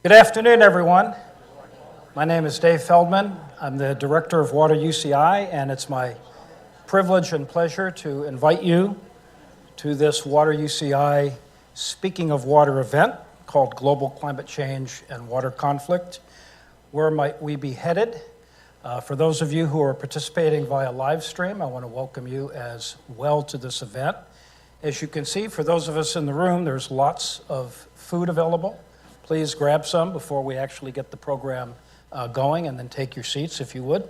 Good afternoon, everyone. My name is Dave Feldman. I'm the Director of Water UCI, and it's my privilege and pleasure to invite you to this Water UCI Speaking of Water event called Global Climate Change and Water Conflict. Where might we be headed? For those of you who are participating via live stream, I want to welcome you as well to this event. As you can see, for those of us in the room, there's lots of food available. Please grab some before we actually get the program going, and then take your seats if you would.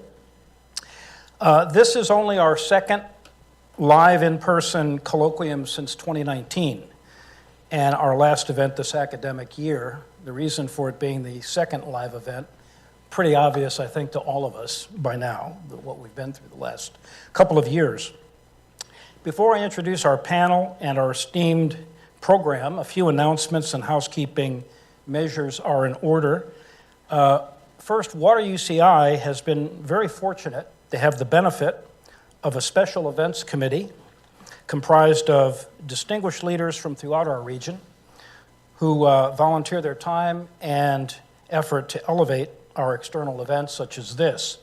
This is only our second live in-person colloquium since 2019, and our last event this academic year. The reason for it being the second live event, pretty obvious, I think, to all of us by now, what we've been through the last couple of years. Before I introduce our panel and our esteemed program, a few announcements and housekeeping measures are in order. First, Water UCI has been very fortunate to have the benefit of a special events committee comprised of distinguished leaders from throughout our region who volunteer their time and effort to elevate our external events such as this.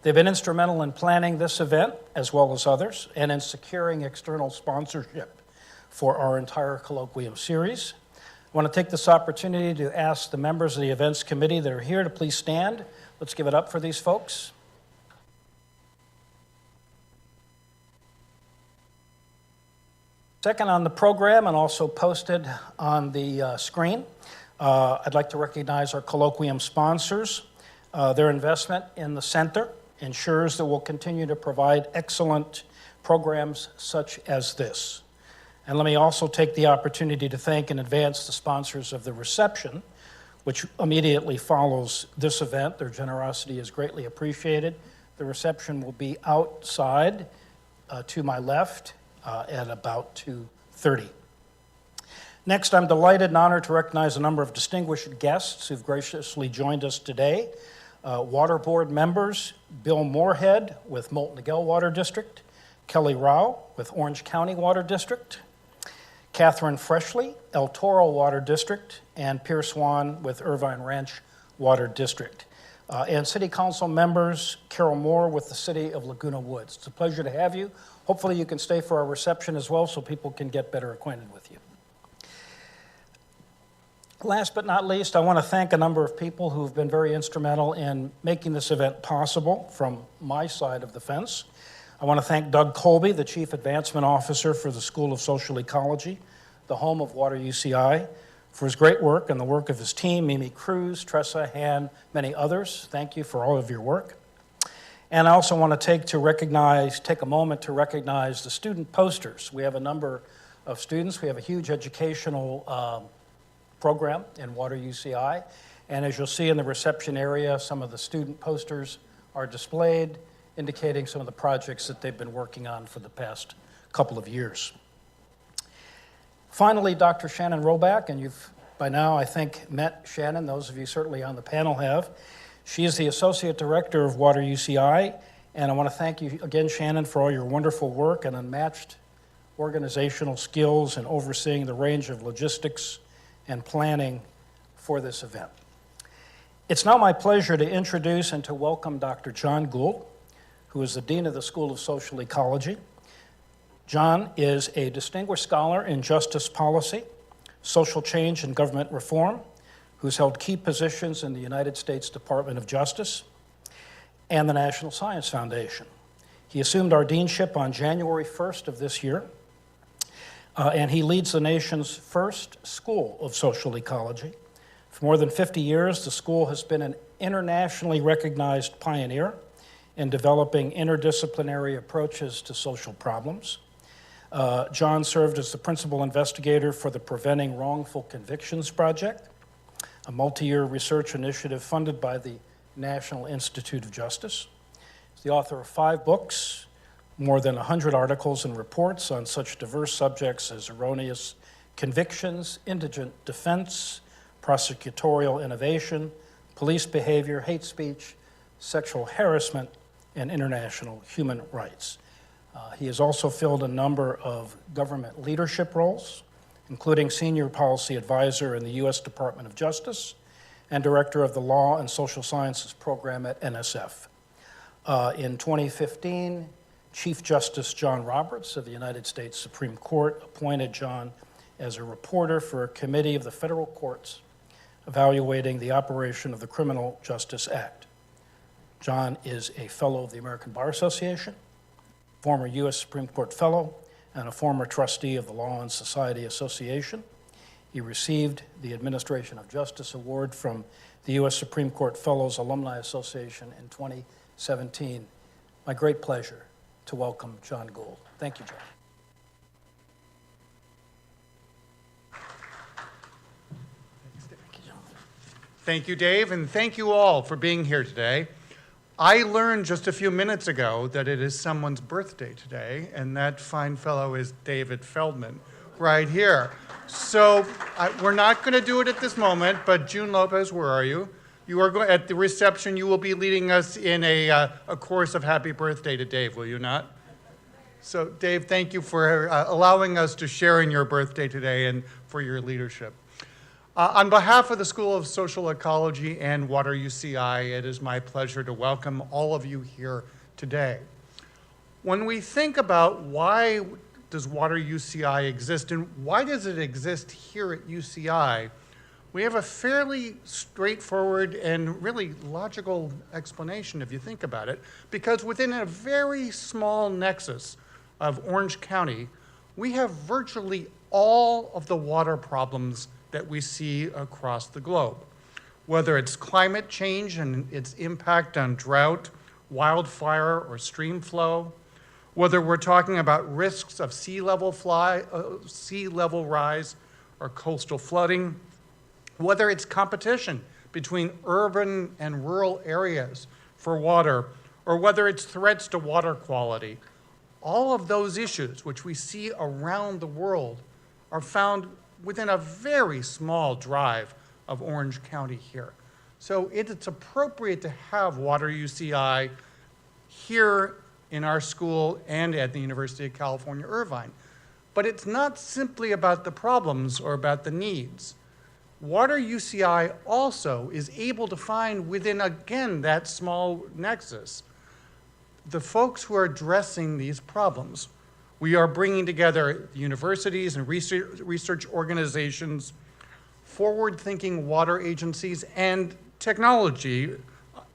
They've been instrumental in planning this event as well as others and in securing external sponsorship for our entire colloquium series. I want to take this opportunity to ask the members of the events committee that are here to please stand. Let's give it up for these folks. Second on the program, and also posted on the screen, I'd like to recognize our colloquium sponsors. Their investment in the center ensures that we'll continue to provide excellent programs such as this. And let me also take the opportunity to thank in advance the sponsors of the reception, which immediately follows this event. Their generosity is greatly appreciated. The reception will be outside to my left at about 2:30. Next, I'm delighted and honored to recognize a number of distinguished guests who've graciously joined us today. Water Board members, Bill Moorhead with Moulton-Niguel Water District, Kelly Rao with Orange County Water District, Catherine Freshley, El Toro Water District, and Pierce Swan with Irvine Ranch Water District. And City Council members, Carol Moore with the City of Laguna Woods. It's a pleasure to have you. Hopefully you can stay for our reception as well so people can get better acquainted with you. Last but not least, I want to thank a number of people who've been very instrumental in making this event possible from my side of the fence. I want to thank Doug Colby, the Chief Advancement Officer for the School of Social Ecology, the home of Water UCI, for his great work and the work of his team, Mimi Cruz, Tressa, Han, many others. Thank you for all of your work. And I also want to take a moment to recognize the student posters. We have a number of students. We have a huge educational program in Water UCI. And as you'll see in the reception area, some of the student posters are displayed, indicating some of the projects that they've been working on for the past couple of years. Finally, Dr. Shannon Roback, and you've by now, I think, met Shannon. Those of you certainly on the panel have. She is the Associate Director of Water UCI, and I want to thank you again, Shannon, for all your wonderful work and unmatched organizational skills in overseeing the range of logistics and planning for this event. It's now my pleasure to introduce and to welcome Dr. John Gould, who is the Dean of the School of Social Ecology. John is a distinguished scholar in justice policy, social change, and government reform, who's held key positions in the United States Department of Justice and the National Science Foundation. He assumed our deanship on January 1st of this year, and he leads the nation's first School of Social Ecology. For more than 50 years, the school has been an internationally recognized pioneer in developing interdisciplinary approaches to social problems. John served as the principal investigator for the Preventing Wrongful Convictions Project, a multi-year research initiative funded by the National Institute of Justice. He's the author of 5 books, more than 100 articles and reports on such diverse subjects as erroneous convictions, indigent defense, prosecutorial innovation, police behavior, hate speech, sexual harassment, and international human rights. He has also filled a number of government leadership roles, including senior policy advisor in the U.S. Department of Justice and Director of the Law and Social Sciences Program at NSF. In 2015, Chief Justice John Roberts of the United States Supreme Court appointed John as a reporter for a committee of the federal courts evaluating the operation of the Criminal Justice Act. John is a fellow of the American Bar Association, former U.S. Supreme Court fellow, and a former trustee of the Law and Society Association. He received the Administration of Justice Award from the U.S. Supreme Court Fellows Alumni Association in 2017. My great pleasure to welcome John Gould. Thank you, John. Thank you, Dave, and thank you all for being here today. I learned just a few minutes ago that it is someone's birthday today, and that fine fellow is David Feldman, right here. So we're not going to do it at this moment, but June Lopez, where are you? You are going at the reception. You will be leading us in a course of happy birthday to Dave, will you not? So, Dave, thank you for allowing us to share in your birthday today and for your leadership. On behalf of the School of Social Ecology and Water UCI, it is my pleasure to welcome all of you here today. When we think about why does Water UCI exist and why does it exist here at UCI, we have a fairly straightforward and really logical explanation if you think about it, because within a very small nexus of Orange County, we have virtually all of the water problems that we see across the globe. Whether it's climate change and its impact on drought, wildfire, or stream flow, whether we're talking about risks of sea level rise or coastal flooding, whether it's competition between urban and rural areas for water, or whether it's threats to water quality, all of those issues which we see around the world are found within a very small drive of Orange County here. So it's appropriate to have Water UCI here in our school and at the University of California, Irvine. But it's not simply about the problems or about the needs. Water UCI also is able to find within, again, that small nexus, the folks who are addressing these problems. We are bringing together universities and research organizations, forward-thinking water agencies, and technology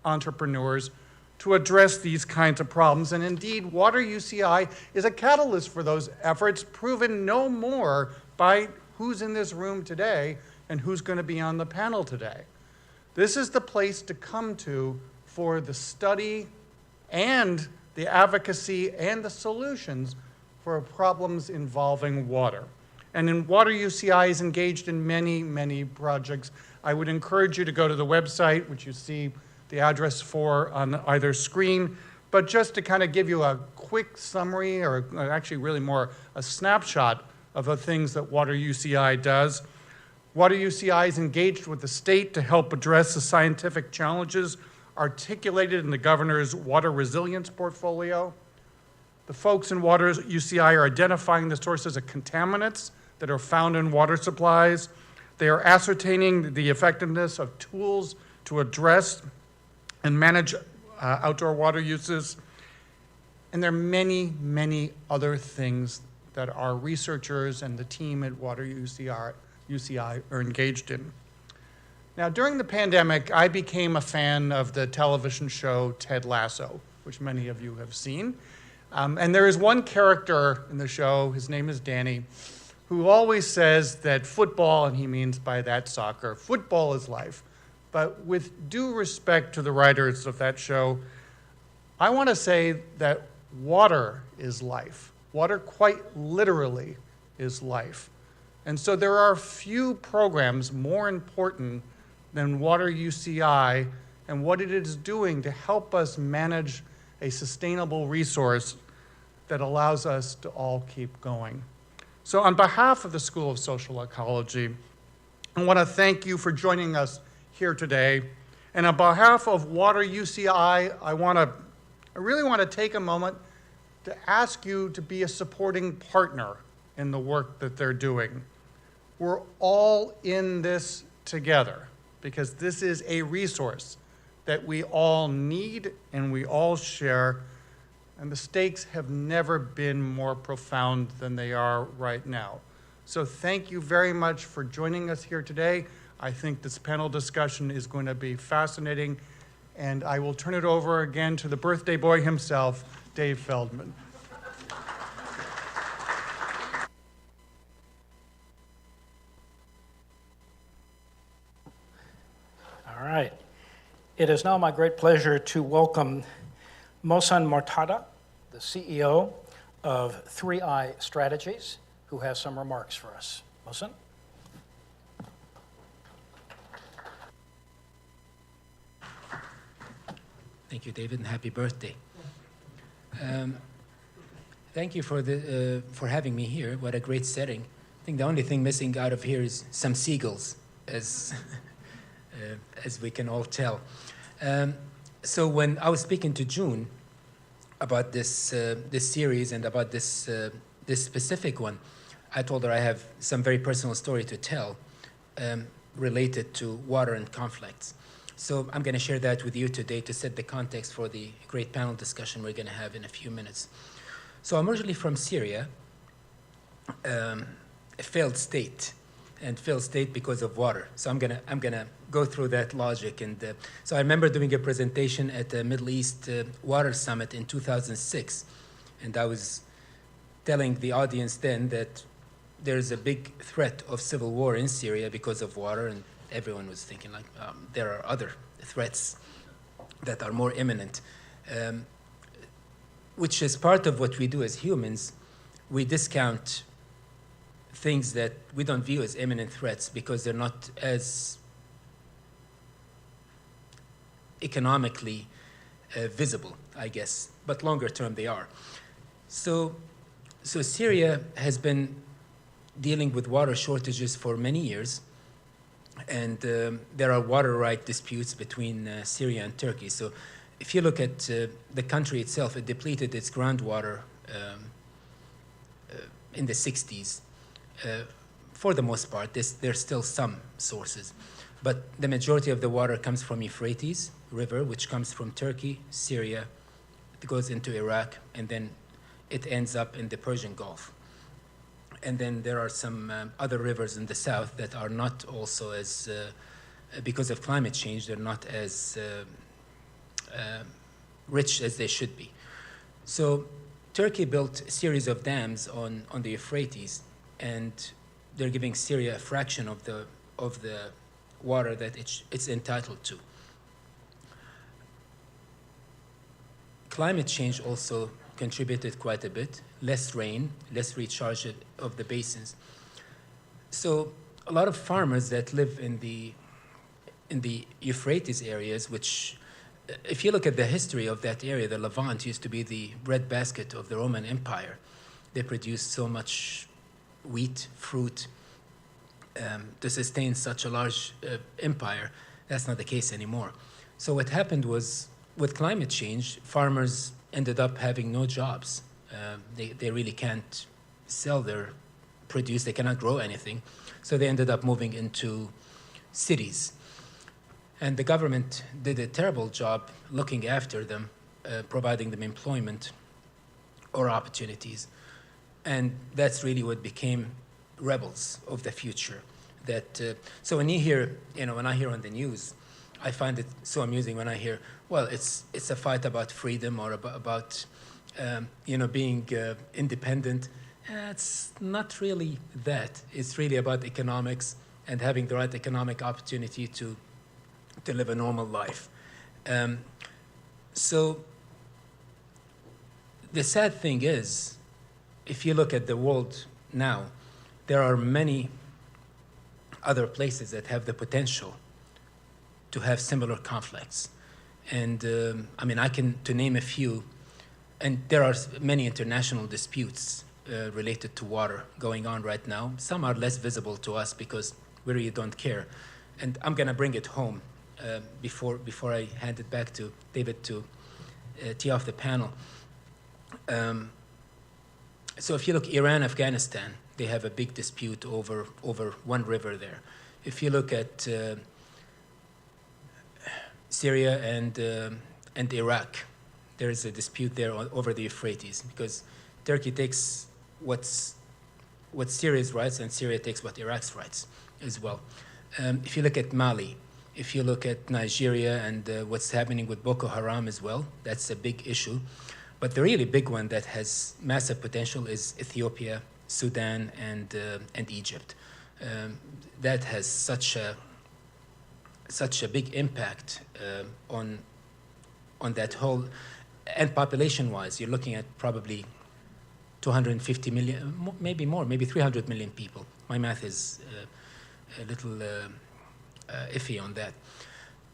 entrepreneurs to address these kinds of problems. And indeed, Water UCI is a catalyst for those efforts, proven no more by who's in this room today and who's going to be on the panel today. This is the place to come to for the study and the advocacy and the solutions for problems involving water. And in Water UCI is engaged in many, many projects. I would encourage you to go to the website, which you see the address for on either screen, but just to kind of give you a quick summary, or actually really more a snapshot of the things that Water UCI does. Water UCI is engaged with the state to help address the scientific challenges articulated in the governor's water resilience portfolio. The folks in Water UCI are identifying the sources of contaminants that are found in water supplies. They are ascertaining the effectiveness of tools to address and manage outdoor water uses. And there are many, many other things that our researchers and the team at Water UCI are engaged in. Now, during the pandemic, I became a fan of the television show Ted Lasso, which many of you have seen. And there is one character in the show, his name is Danny, who always says that football, and he means by that soccer, football is life. But with due respect to the writers of that show, I want to say that water is life. Water quite literally is life. And so there are few programs more important than Water UCI and what it is doing to help us manage a sustainable resource that allows us to all keep going. So on behalf of the School of Social Ecology, I want to thank you for joining us here today. And on behalf of Water UCI, I really want to take a moment to ask you to be a supporting partner in the work that they're doing. We're all in this together. because this is a resource that we all need and we all share, and the stakes have never been more profound than they are right now. So thank you very much for joining us here today. I think this panel discussion is going to be fascinating, and I will turn it over again to the birthday boy himself, Dave Feldman. All right. It is now my great pleasure to welcome Mohsen Mortada, the CEO of 3i Strategies, who has some remarks for us. Mohsen? Thank you, David, and happy birthday. Thank you for having me here. What a great setting. I think the only thing missing out of here is some seagulls, as we can all tell. So when I was speaking to June about this series and about this specific one, I told her I have some very personal story to tell related to water and conflicts. So I'm going to share that with you today to set the context for the great panel discussion we're going to have in a few minutes. So I'm originally from Syria, a failed state, and failed state because of water. So I'm gonna go through that logic. And so I remember doing a presentation at the Middle East Water Summit in 2006, and I was telling the audience then that there's a big threat of civil war in Syria because of water, and everyone was thinking like there are other threats that are more imminent, which is part of what we do as humans. We discount things that we don't view as imminent threats because they're not as economically visible, I guess, but longer term they are. So Syria has been dealing with water shortages for many years, and there are water right disputes between Syria and Turkey. So if you look at the country itself, it depleted its groundwater in the 60s. For the most part, there's still some sources, but the majority of the water comes from Euphrates River, which comes from Turkey, Syria, it goes into Iraq, and then it ends up in the Persian Gulf. And then there are some other rivers in the south that are not also as, because of climate change, they're not as rich as they should be. So Turkey built a series of dams on the Euphrates, and they're giving Syria a fraction of the water that it's entitled to. Climate change also contributed quite a bit. Less rain, less recharge of the basins. So a lot of farmers that live in the Euphrates areas, which, if you look at the history of that area, the Levant used to be the breadbasket of the Roman Empire. They produced so much wheat, fruit, to sustain such a large empire. That's not the case anymore. So what happened was, with climate change, farmers ended up having no jobs. They really can't sell their produce, they cannot grow anything. So they ended up moving into cities. And the government did a terrible job looking after them, providing them employment or opportunities. And that's really what became rebels of the future. So when you hear, when I hear on the news, I find it so amusing when I hear, well, it's a fight about freedom or about being independent. It's not really that. It's really about economics and having the right economic opportunity to live a normal life. So the sad thing is, if you look at the world now, there are many other places that have the potential to have similar conflicts. And to name a few, and there are many international disputes related to water going on right now. Some are less visible to us because we really don't care. And I'm gonna bring it home before I hand it back to David to tee off the panel. So if you look, Iran, Afghanistan, they have a big dispute over one river there. If you look at Syria and Iraq. There is a dispute there over the Euphrates because Turkey takes what Syria's rights and Syria takes what Iraq's rights as well. If you look at Mali, if you look at Nigeria and what's happening with Boko Haram as well, that's a big issue. But the really big one that has massive potential is Ethiopia, Sudan, and Egypt. That has such a big impact on that whole, and population-wise, you're looking at probably 250 million, maybe more, maybe 300 million people. My math is a little iffy on that.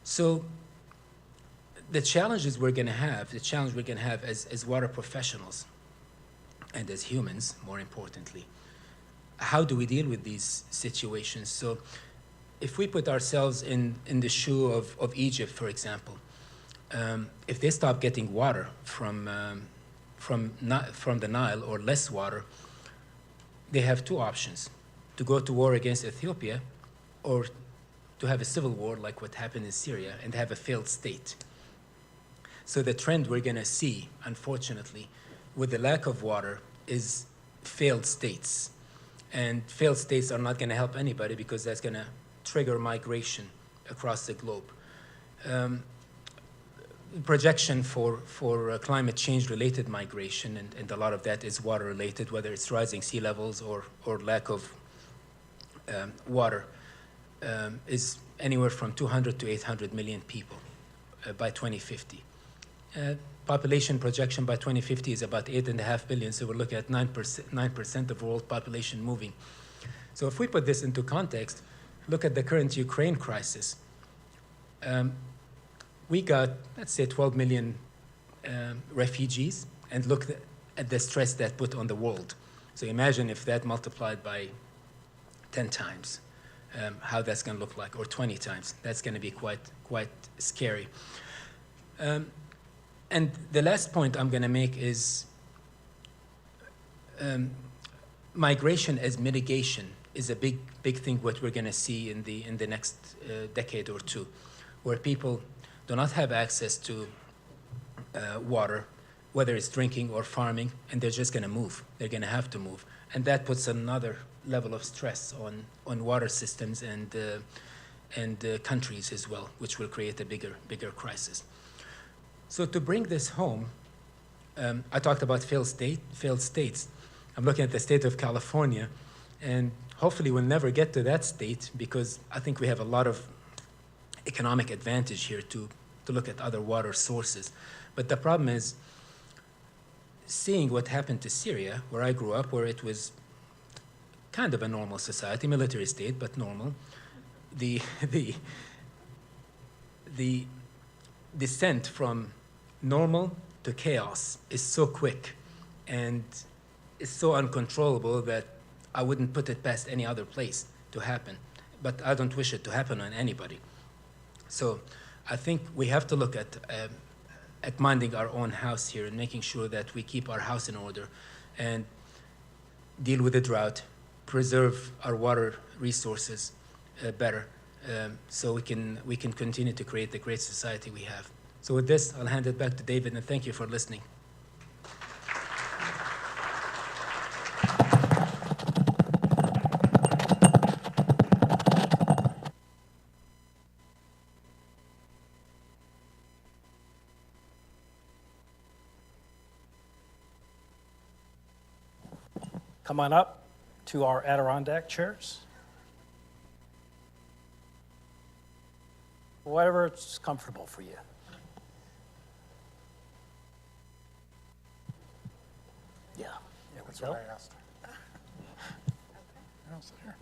So the challenges we're going to have, as water professionals and as humans, more importantly, how do we deal with these situations? So if we put ourselves in the shoe of Egypt, for example, if they stop getting water from the Nile or less water, they have two options: to go to war against Ethiopia or to have a civil war like what happened in Syria and have a failed state. So the trend we're going to see, unfortunately, with the lack of water is failed states. And failed states are not going to help anybody because that's going to trigger migration across the globe. Projection for climate change related migration, and a lot of that is water related, whether it's rising sea levels or lack of water, is anywhere from 200 to 800 million people by 2050. Population projection by 2050 is about 8.5 billion, so we're looking at 9% of world population moving. So if we put this into context, look at the current Ukraine crisis. We got, let's say, 12 million refugees, and look at the stress that put on the world. So imagine if that multiplied by 10 times, how that's going to look like, or 20 times. That's going to be quite scary. And the last point I'm going to make is migration as mitigation is a big thing what we're going to see in the next decade or two, where people do not have access to water, whether it's drinking or farming, and they're just going to move. They're going to have to move. And that puts another level of stress on water systems and countries as well, which will create a bigger crisis. So to bring this home, I talked about failed states. I'm looking at the state of California, and hopefully we'll never get to that state because I think we have a lot of economic advantage here to look at other water sources. But the problem is seeing what happened to Syria, where I grew up, where it was kind of a normal society, military state, but normal. The descent from normal to chaos is so quick and is so uncontrollable that I wouldn't put it past any other place to happen. But I don't wish it to happen on anybody. So I think we have to look at minding our own house here and making sure that we keep our house in order and deal with the drought, preserve our water resources better, so we can continue to create the great society we have. So with this, I'll hand it back to David, and thank you for listening. Come on up to our Adirondack chairs. Whatever is comfortable for you. Yeah, there we That's go. what I asked. I'll sit here.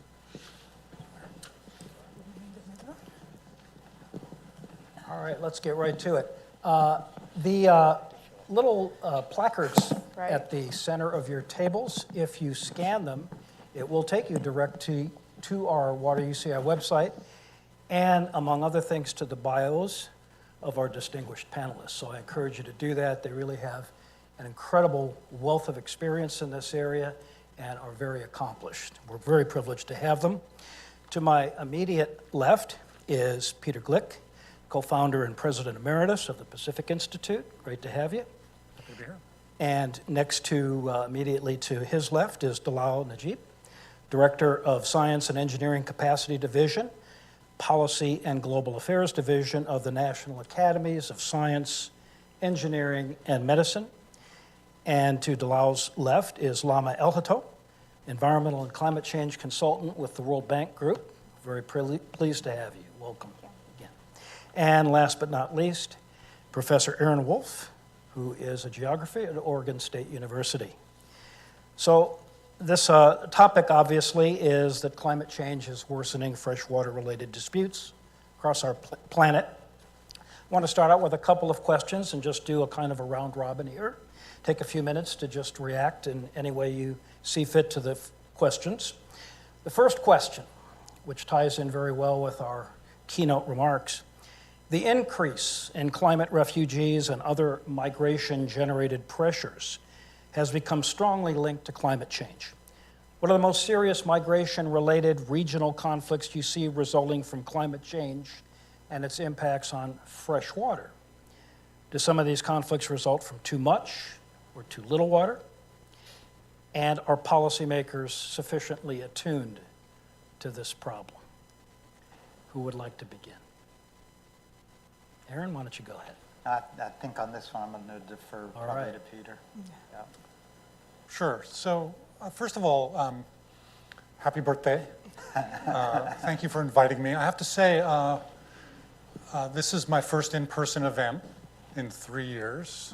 All right, let's get right to it. The little placards Right. at the center of your tables, if you scan them, it will take you direct to our Water UCI website, and among other things, to the bios of our distinguished panelists. So I encourage you to do that. They really have an incredible wealth of experience in this area and are very accomplished. We're very privileged to have them. To my immediate left is Peter Glick, co-founder and president emeritus of the Pacific Institute. Great to have you. Happy to be here. And next to, immediately to his left is Dalal Najib, Director of Science and Engineering Capacity Division, Policy and Global Affairs Division of the National Academies of Science, Engineering, and Medicine. And to Dalal's left is Lama Elhato, Environmental and Climate Change Consultant with the World Bank Group. Very pleased to have you. Welcome again. And last but not least, Professor Aaron Wolf, who is a geographer at Oregon State University. So this topic, obviously, is that climate change is worsening freshwater-related disputes across our planet. I want to start out with a couple of questions and just do a kind of a round robin here. Take a few minutes to just react in any way you see fit to the questions. The first question, which ties in very well with our keynote remarks, the increase in climate refugees and other migration-generated pressures has become strongly linked to climate change. What are the most serious migration-related regional conflicts you see resulting from climate change and its impacts on fresh water? Do some of these conflicts result from too much or too little water? And are policymakers sufficiently attuned to this problem? Who would like to begin? Aaron, why don't you go ahead? I think on this one, I'm going to defer All probably right. to Peter. Yeah. Sure. So, first of all, happy birthday. Thank you for inviting me. I have to say, this is my first in-person event in 3 years.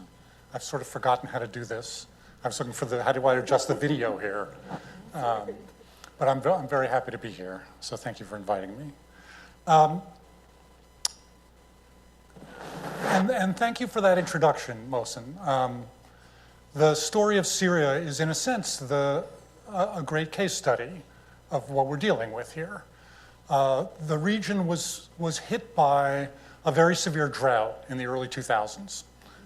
I've sort of forgotten how to do this. I was looking for how do I adjust the video here? But I'm very happy to be here, so thank you for inviting me. And thank you for that introduction, Mohsen. The story of Syria is, in a sense, a great case study of what we're dealing with here. The region was hit by a very severe drought in the early 2000s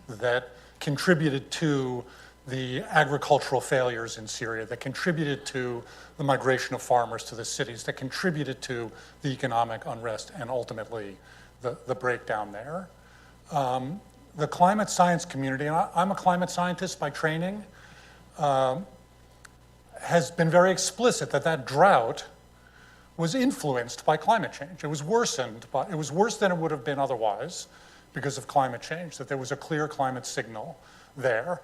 that contributed to the agricultural failures in Syria, that contributed to the migration of farmers to the cities, that contributed to the economic unrest and ultimately the breakdown there. The climate science community, and I'm a climate scientist by training, has been very explicit that drought was influenced by climate change. It was worsened, but it was worse than it would have been otherwise because of climate change, that there was a clear climate signal there.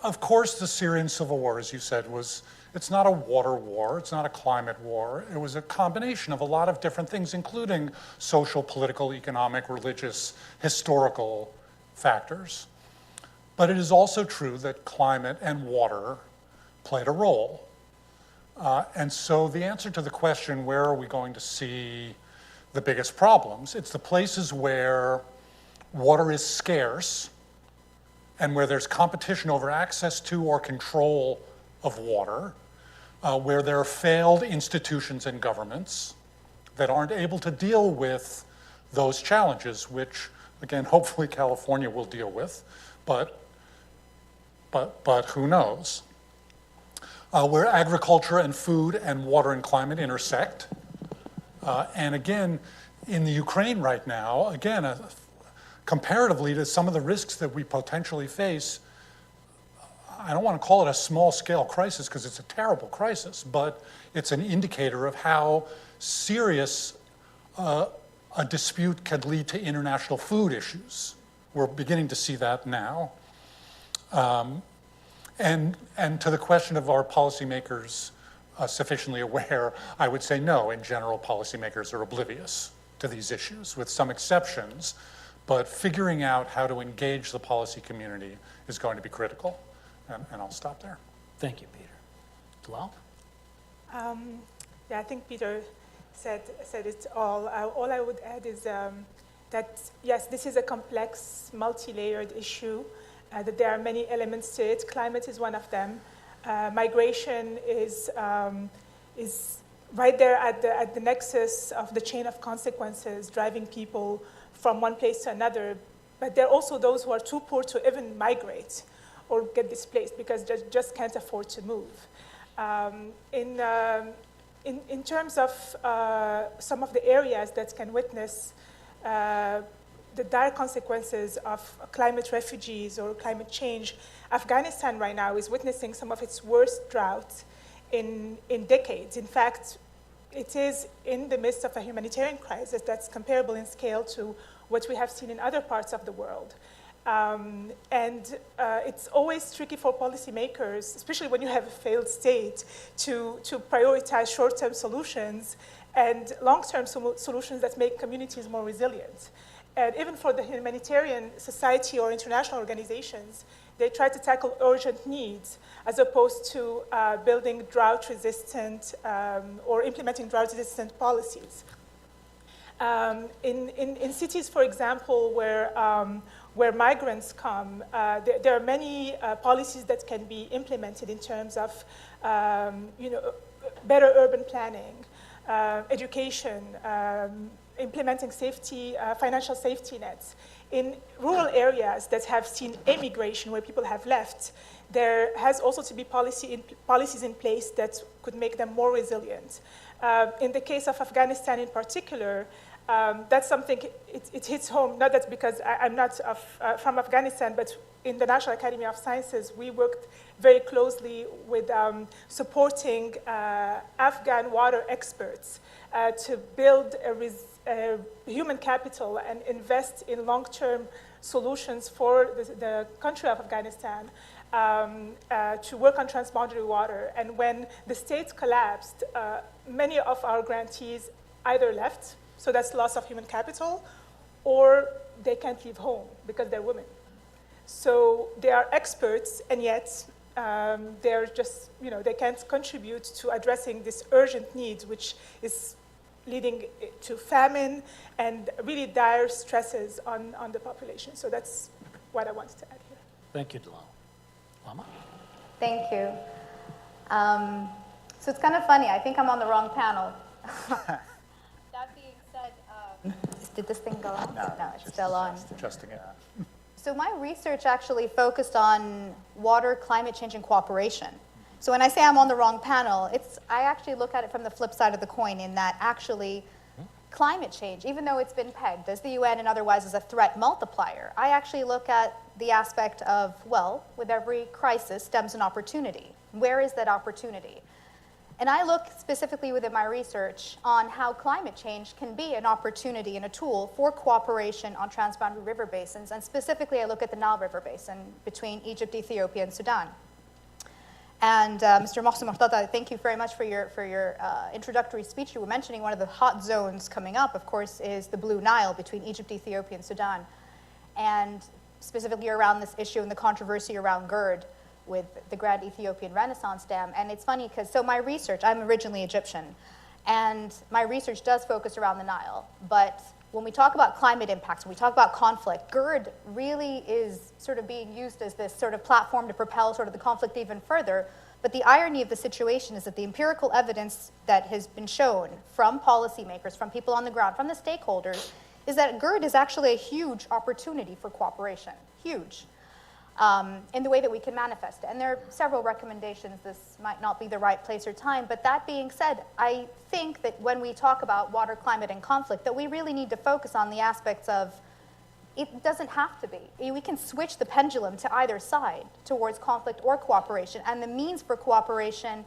Of course, the Syrian civil war, as you said, it's not a water war, it's not a climate war. It was a combination of a lot of different things, including social, political, economic, religious, historical factors. But it is also true that climate and water played a role. And so the answer to the question, where are we going to see the biggest problems? It's the places where water is scarce and where there's competition over access to or control of water, where there are failed institutions and governments that aren't able to deal with those challenges, which, again, hopefully California will deal with, but who knows? Where agriculture and food and water and climate intersect. And again, in the Ukraine right now, again, comparatively to some of the risks that we potentially face, I don't want to call it a small-scale crisis because it's a terrible crisis, but it's an indicator of how serious a dispute could lead to international food issues. We're beginning to see that now. And to the question of, are policymakers sufficiently aware, I would say no. In general, policymakers are oblivious to these issues, with some exceptions. But figuring out how to engage the policy community is going to be critical. And I'll stop there. Thank you, Peter. Dalal? Yeah, I think Peter said it all. All I would add is that, yes, this is a complex, multi-layered issue, that there are many elements to it. Climate is one of them. Migration is right there at the nexus of the chain of consequences, driving people from one place to another. But there are also those who are too poor to even migrate or get displaced because they just can't afford to move. In terms of some of the areas that can witness the dire consequences of climate refugees or climate change, Afghanistan right now is witnessing some of its worst droughts in decades. In fact, it is in the midst of a humanitarian crisis that's comparable in scale to what we have seen in other parts of the world. It's always tricky for policymakers, especially when you have a failed state, to prioritize short-term solutions and long-term solutions that make communities more resilient. And even for the humanitarian society or international organizations, they try to tackle urgent needs as opposed to building drought-resistant or implementing drought-resistant policies. In cities, for example, where migrants come, there are many policies that can be implemented in terms of better urban planning, education, implementing financial safety nets. In rural areas that have seen immigration, where people have left, there has also to be policies in place that could make them more resilient. In the case of Afghanistan in particular, that's something, it hits home, not that because I'm not from Afghanistan, but in the National Academy of Sciences, we worked very closely with supporting Afghan water experts to build a human capital and invest in long-term solutions for the country of Afghanistan to work on transboundary water. And when the states collapsed, many of our grantees either left, so that's loss of human capital, or they can't leave home because they're women. So they are experts, and yet they're just, they can't contribute to addressing this urgent needs, which is leading to famine and really dire stresses on the population. So that's what I wanted to add here. Thank you, Delano. Lama? Thank you. So it's kind of funny. I think I'm on the wrong panel. That being said, did this thing go on? No, it's still on. Adjusting it. So my research actually focused on water, climate change, and cooperation. So when I say I'm on the wrong panel, I actually look at it from the flip side of the coin, in that actually climate change, even though it's been pegged as the UN and otherwise as a threat multiplier, I actually look at the aspect of, well, with every crisis stems an opportunity. Where is that opportunity? And I look specifically within my research on how climate change can be an opportunity and a tool for cooperation on transboundary river basins, and specifically I look at the Nile River Basin between Egypt, Ethiopia, and Sudan. And Mr. Mohsen Mortada, thank you very much for your introductory speech. You were mentioning one of the hot zones coming up, of course, is the Blue Nile between Egypt, Ethiopia, and Sudan. And specifically around this issue and the controversy around GERD with the Grand Ethiopian Renaissance Dam. And it's funny because, so my research, I'm originally Egyptian, and my research does focus around the Nile. But when we talk about climate impacts, when we talk about conflict, GERD really is sort of being used as this sort of platform to propel sort of the conflict even further. But the irony of the situation is that the empirical evidence that has been shown from policymakers, from people on the ground, from the stakeholders, is that GERD is actually a huge opportunity for cooperation, huge, in the way that we can manifest it. And there are several recommendations. This might not be the right place or time, but that being said, I think that when we talk about water, climate, and conflict, that we really need to focus on the aspects of, it doesn't have to be. We can switch the pendulum to either side towards conflict or cooperation, and the means for cooperation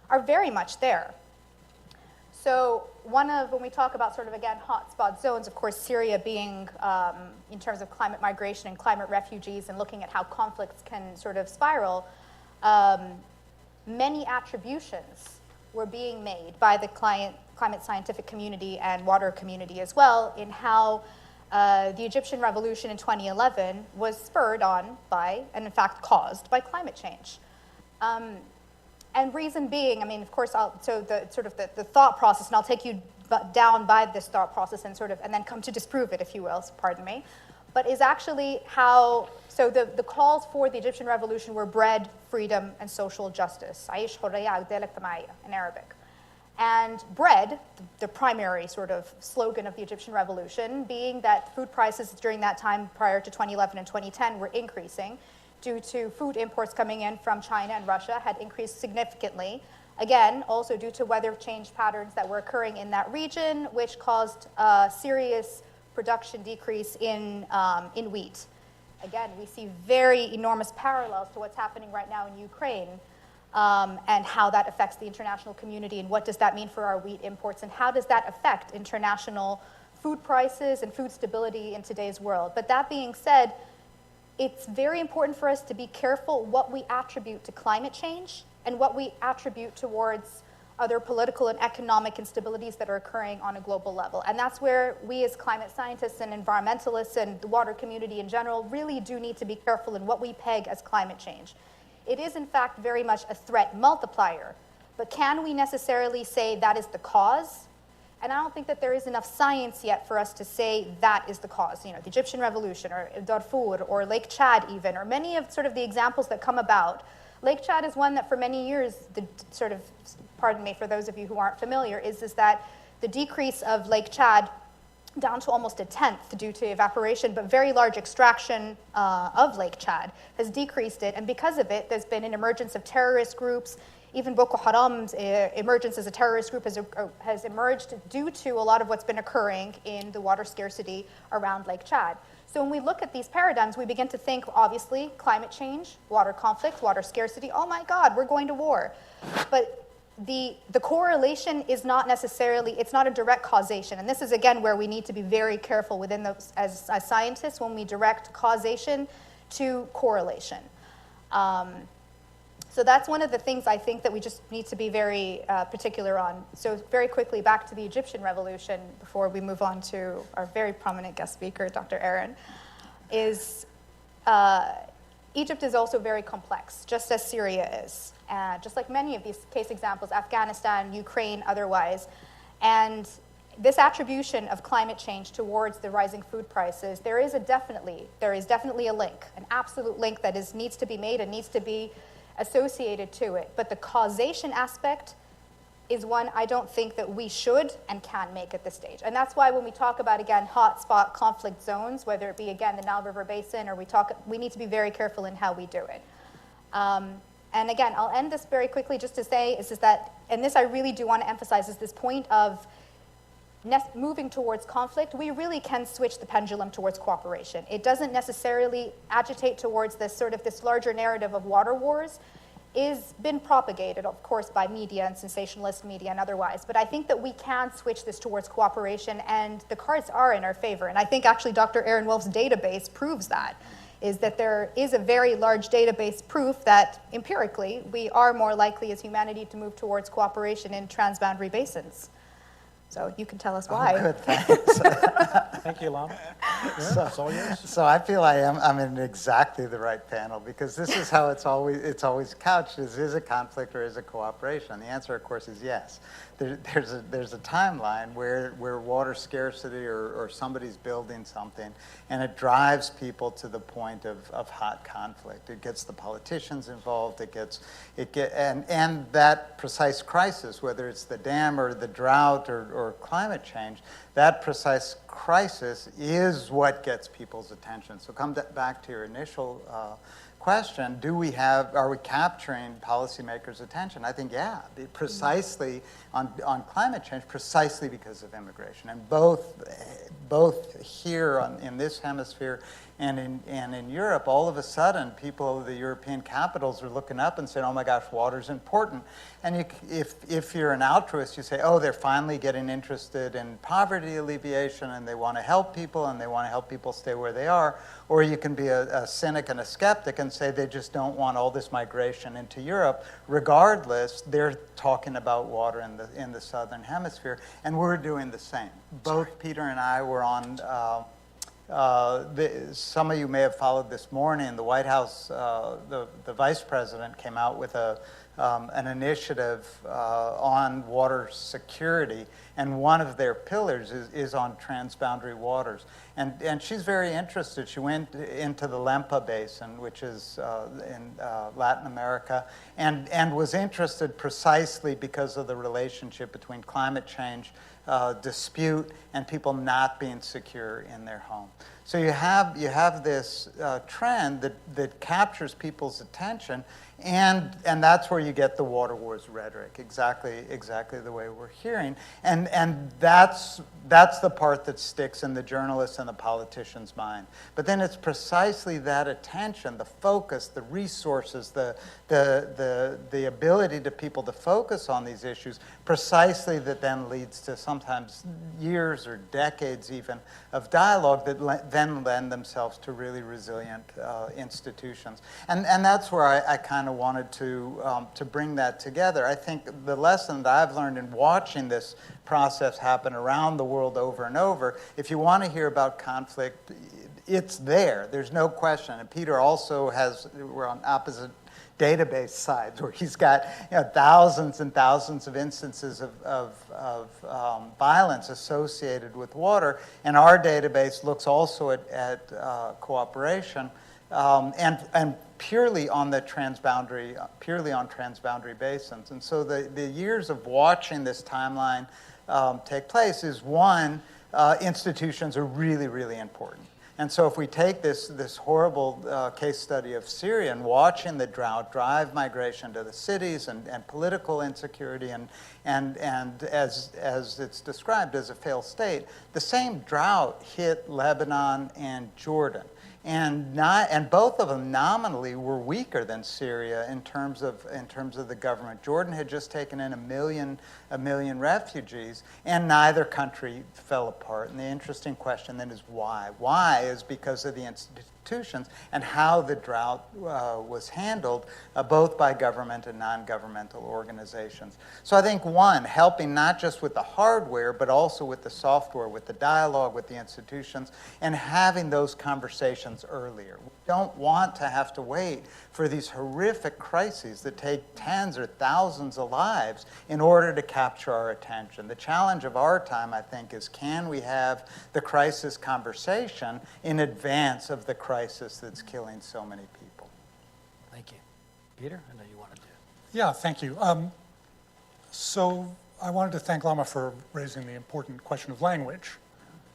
are very much there. So when we talk about sort of, again, hotspot zones, of course, Syria being, in terms of climate migration and climate refugees and looking at how conflicts can sort of spiral, many attributions were being made by the climate scientific community and water community as well in how the Egyptian revolution in 2011 was spurred on by, and in fact caused by, climate change. And reason being, I mean, of course, the thought process, and I'll take you down by this thought process and and then come to disprove it, if you will, pardon me, but is actually how, so the calls for the Egyptian revolution were bread, freedom, and social justice, in Arabic. And bread, the primary sort of slogan of the Egyptian revolution, being that food prices during that time prior to 2011 and 2010 were increasing, due to food imports coming in from China and Russia had increased significantly. Again, also due to weather change patterns that were occurring in that region, which caused serious production decrease in wheat. Again, we see very enormous parallels to what's happening right now in Ukraine, and how that affects the international community, and what does that mean for our wheat imports, and how does that affect international food prices and food stability in today's world. But that being said, it's very important for us to be careful what we attribute to climate change and what we attribute towards other political and economic instabilities that are occurring on a global level. And that's where we as climate scientists and environmentalists and the water community in general really do need to be careful in what we peg as climate change. It is in fact very much a threat multiplier, but can we necessarily say that is the cause? And I don't think that there is enough science yet for us to say that is the cause. You know, the Egyptian Revolution, or Darfur, or Lake Chad even, or many of sort of the examples that come about. Lake Chad is one that for many years, the sort of, pardon me for those of you who aren't familiar, is that the decrease of Lake Chad down to almost a tenth due to evaporation, but very large extraction of Lake Chad has decreased it. And because of it, there's been an emergence of terrorist groups. Even Boko Haram's emergence as a terrorist group has emerged due to a lot of what's been occurring in the water scarcity around Lake Chad. So when we look at these paradigms, we begin to think, obviously, climate change, water conflict, water scarcity, oh my God, we're going to war. But the correlation is not necessarily, it's not a direct causation. And this is, again, where we need to be very careful within those, as scientists, when we direct causation to correlation. So that's one of the things I think that we just need to be very particular on. So very quickly, back to the Egyptian Revolution, before we move on to our very prominent guest speaker, Dr. Aaron, is Egypt is also very complex, just as Syria is. Just like many of these case examples, Afghanistan, Ukraine, otherwise. And this attribution of climate change towards the rising food prices, there is definitely a link, an absolute link that needs to be made and needs to be associated to it. But the causation aspect is one I don't think that we should and can make at this stage. And that's why when we talk about, again, hotspot conflict zones, whether it be, again, the Nile River Basin, or we need to be very careful in how we do it. And again, I'll end this very quickly just to say is that, and this I really do want to emphasize, is this point of moving towards conflict, we really can switch the pendulum towards cooperation. It doesn't necessarily agitate towards this larger narrative of water wars. Is been propagated, of course, by media and sensationalist media and otherwise. But I think that we can switch this towards cooperation, and the cards are in our favor. And I think actually Dr. Aaron Wolf's database proves that, is that there is a very large database proof that empirically we are more likely as humanity to move towards cooperation in transboundary basins. So you can tell us why. Oh, good, thanks. Thank you, Lana. So- It's all yours. So I feel I'm in exactly the right panel, because this is how it's always couched: is a conflict or is a cooperation? And the answer, of course, is yes. There's a timeline where water scarcity or somebody's building something, and it drives people to the point of hot conflict. It gets the politicians involved. And that precise crisis, whether it's the dam or the drought or climate change, that precise crisis is what gets people's attention. So come back to your initial question, are we capturing policymakers' attention? I think, yeah, precisely on climate change, precisely because of immigration. And both here in this hemisphere and in Europe, all of a sudden, people of the European capitals are looking up and saying, oh my gosh, water's important. And if you're an altruist, you say, oh, they're finally getting interested in poverty alleviation, and they want to help people, and they want to help people stay where they are. Or you can be a cynic and a skeptic and say they just don't want all this migration into Europe. Regardless, they're talking about water in the southern hemisphere, and we're doing the same. Both Peter and I were on, some of you may have followed this morning, the White House, the Vice President came out with an initiative on water security, and one of their pillars is on transboundary waters. And she's very interested. She went into the Lempa Basin, which is in Latin America, and was interested precisely because of the relationship between climate change dispute, and people not being secure in their home. So you have this trend that captures people's attention, and that's where you get the water wars rhetoric, exactly the way we're hearing, and that's the part that sticks in the journalist's and the politician's mind. But then it's precisely that attention, the focus, the resources, the ability to people to focus on these issues, precisely that then leads to sometimes years or decades even of dialogue that then lend themselves to really resilient institutions. And that's where I kind of wanted to bring that together. I think the lesson that I've learned in watching this process happen around the world over and over, if you want to hear about conflict, it's there. There's no question. And Peter also we're on opposite database sides, where he's got thousands and thousands of instances of violence associated with water, and our database looks also at cooperation and purely on transboundary basins. And so the years of watching this timeline take place is one, institutions are really, really important. And so if we take this horrible case study of Syria and watching the drought drive migration to the cities and political insecurity and as it's described as a failed state, the same drought hit Lebanon and Jordan. And both of them nominally were weaker than Syria in terms of the government. Jordan had just taken in a million refugees, and neither country fell apart. And the interesting question then is why? Why is because of the institutions and how the drought was handled, both by government and non-governmental organizations. So I think one, helping not just with the hardware, but also with the software, with the dialogue, with the institutions, and having those conversations earlier. We don't want to have to wait for these horrific crises that take tens or thousands of lives in order to capture our attention. The challenge of our time, I think, is can we have the crisis conversation in advance of the crisis that's killing so many people? Thank you. Peter, I know you wanted to. Yeah, thank you. So I wanted to thank Lama for raising the important question of language.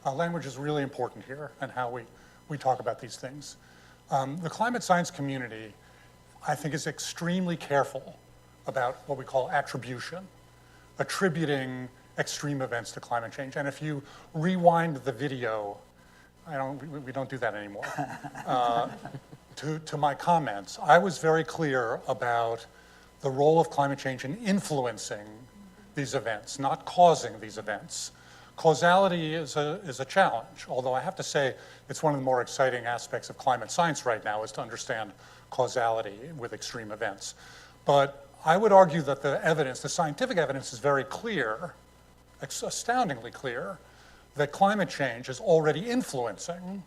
Language is really important here and how we talk about these things. The climate science community, I think, is extremely careful about what we call attribution, attributing extreme events to climate change. And if you rewind the video, we don't do that anymore, to my comments, I was very clear about the role of climate change in influencing these events, not causing these events. Causality is a challenge, although I have to say it's one of the more exciting aspects of climate science right now is to understand causality with extreme events. But I would argue that the scientific evidence is very clear, astoundingly clear, that climate change is already influencing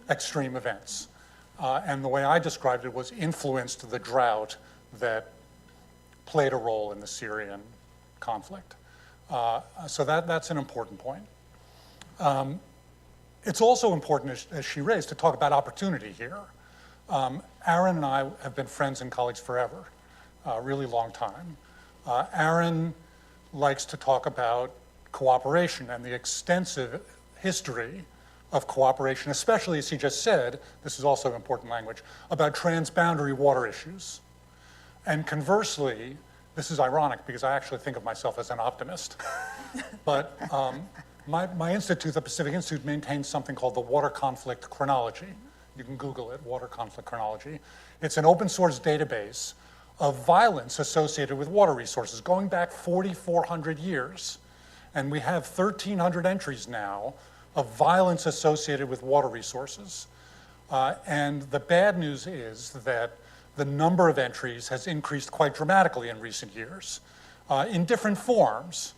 extreme events. And the way I described it was influenced the drought that played a role in the Syrian conflict. So that's an important point. It's also important, as she raised, to talk about opportunity here. Aaron and I have been friends and colleagues forever, a really long time. Aaron likes to talk about cooperation and the extensive history of cooperation, especially, as he just said, this is also important language, about transboundary water issues. And conversely, this is ironic because I actually think of myself as an optimist, but my institute, the Pacific Institute, maintains something called the Water Conflict Chronology. You can Google it, Water Conflict Chronology. It's an open source database of violence associated with water resources going back 4,400 years. And we have 1,300 entries now of violence associated with water resources. And the bad news is that the number of entries has increased quite dramatically in recent years in different forms.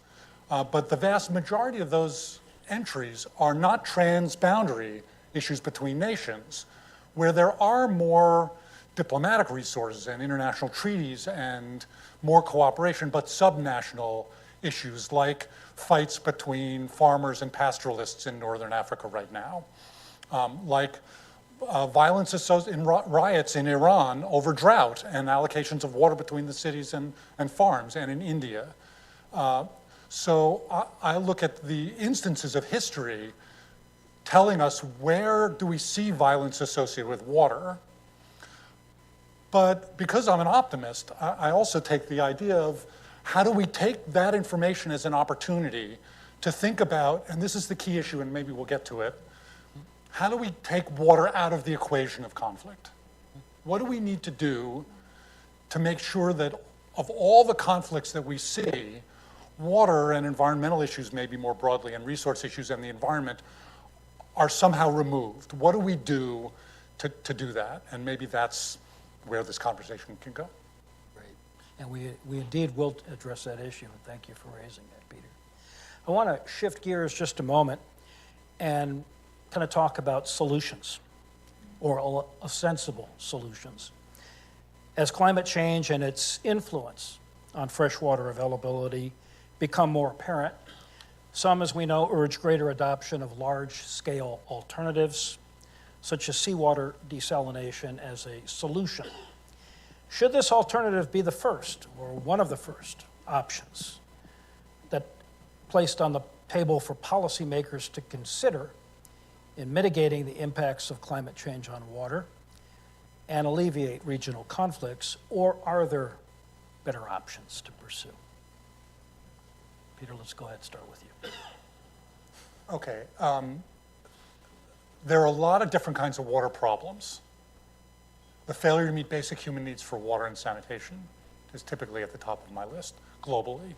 But the vast majority of those entries are not transboundary issues between nations, where there are more diplomatic resources and international treaties and more cooperation, but subnational issues like fights between farmers and pastoralists in northern Africa right now, like violence in riots in Iran over drought and allocations of water between the cities and farms, and in India. So I look at the instances of history telling us where do we see violence associated with water. But because I'm an optimist, I also take the idea of how do we take that information as an opportunity to think about, and this is the key issue, and maybe we'll get to it, how do we take water out of the equation of conflict? What do we need to do to make sure that of all the conflicts that we see, water and environmental issues maybe more broadly, and resource issues and the environment are somehow removed? What do we do to do that? And maybe that's where this conversation can go. Great. And we indeed will address that issue, and thank you for raising that, Peter. I want to shift gears just a moment and kind of talk about solutions, or ostensible solutions. As climate change and its influence on freshwater availability become more apparent, some, as we know, urge greater adoption of large-scale alternatives, such as seawater desalination as a solution. Should this alternative be the first, or one of the first options that placed on the table for policymakers to consider in mitigating the impacts of climate change on water and alleviate regional conflicts, or are there better options to pursue? Peter, let's go ahead and start with you. Okay. There are a lot of different kinds of water problems. The failure to meet basic human needs for water and sanitation is typically at the top of my list globally.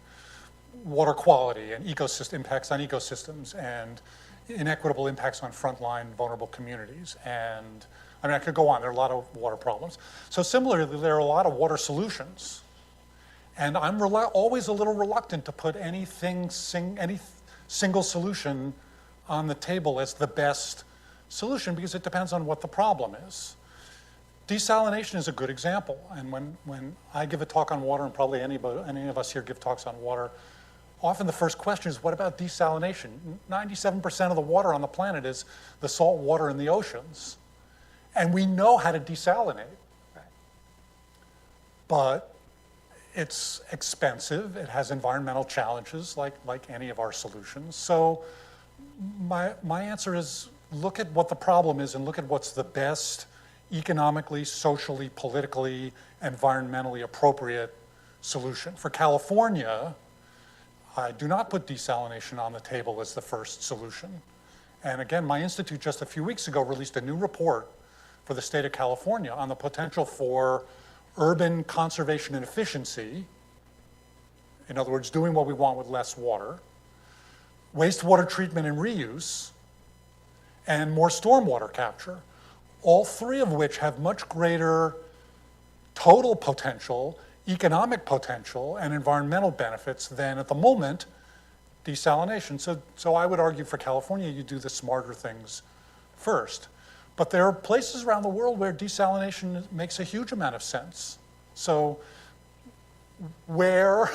Water quality and impacts on ecosystems, and inequitable impacts on frontline vulnerable communities. And I mean, I could go on. There are a lot of water problems. So similarly, there are a lot of water solutions. And I'm always a little reluctant to put any single solution on the table as the best solution, because it depends on what the problem is. Desalination is a good example. And when I give a talk on water, and probably any of us here give talks on water, often the first question is, what about desalination? 97% of the water on the planet is the salt water in the oceans. And we know how to desalinate. But it's expensive. It has environmental challenges like any of our solutions. So my answer is, look at what the problem is and look at what's the best economically, socially, politically, environmentally appropriate solution. For California, I do not put desalination on the table as the first solution. And again, my institute just a few weeks ago released a new report for the state of California on the potential for urban conservation and efficiency, in other words, doing what we want with less water, wastewater treatment and reuse, and more stormwater capture, all three of which have much greater total potential, economic potential, and environmental benefits than, at the moment, desalination. So I would argue for California, you do the smarter things first. But there are places around the world where desalination makes a huge amount of sense. So when,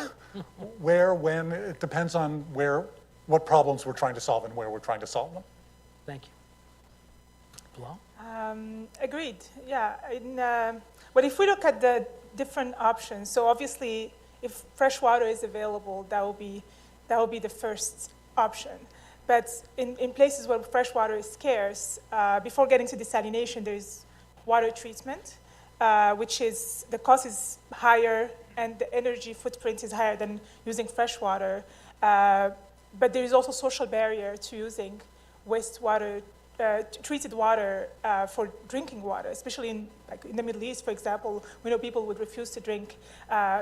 it depends on what problems we're trying to solve and where we're trying to solve them. Thank you. Bilal? Agreed. Yeah. But if we look at the different options, so obviously, if fresh water is available, that will be the first option. But in places where fresh water is scarce, before getting to desalination, there's water treatment, which is, the cost is higher and the energy footprint is higher than using fresh water. But there is also social barrier to using wastewater, treated water for drinking water, especially in the Middle East, for example. We know people would refuse to drink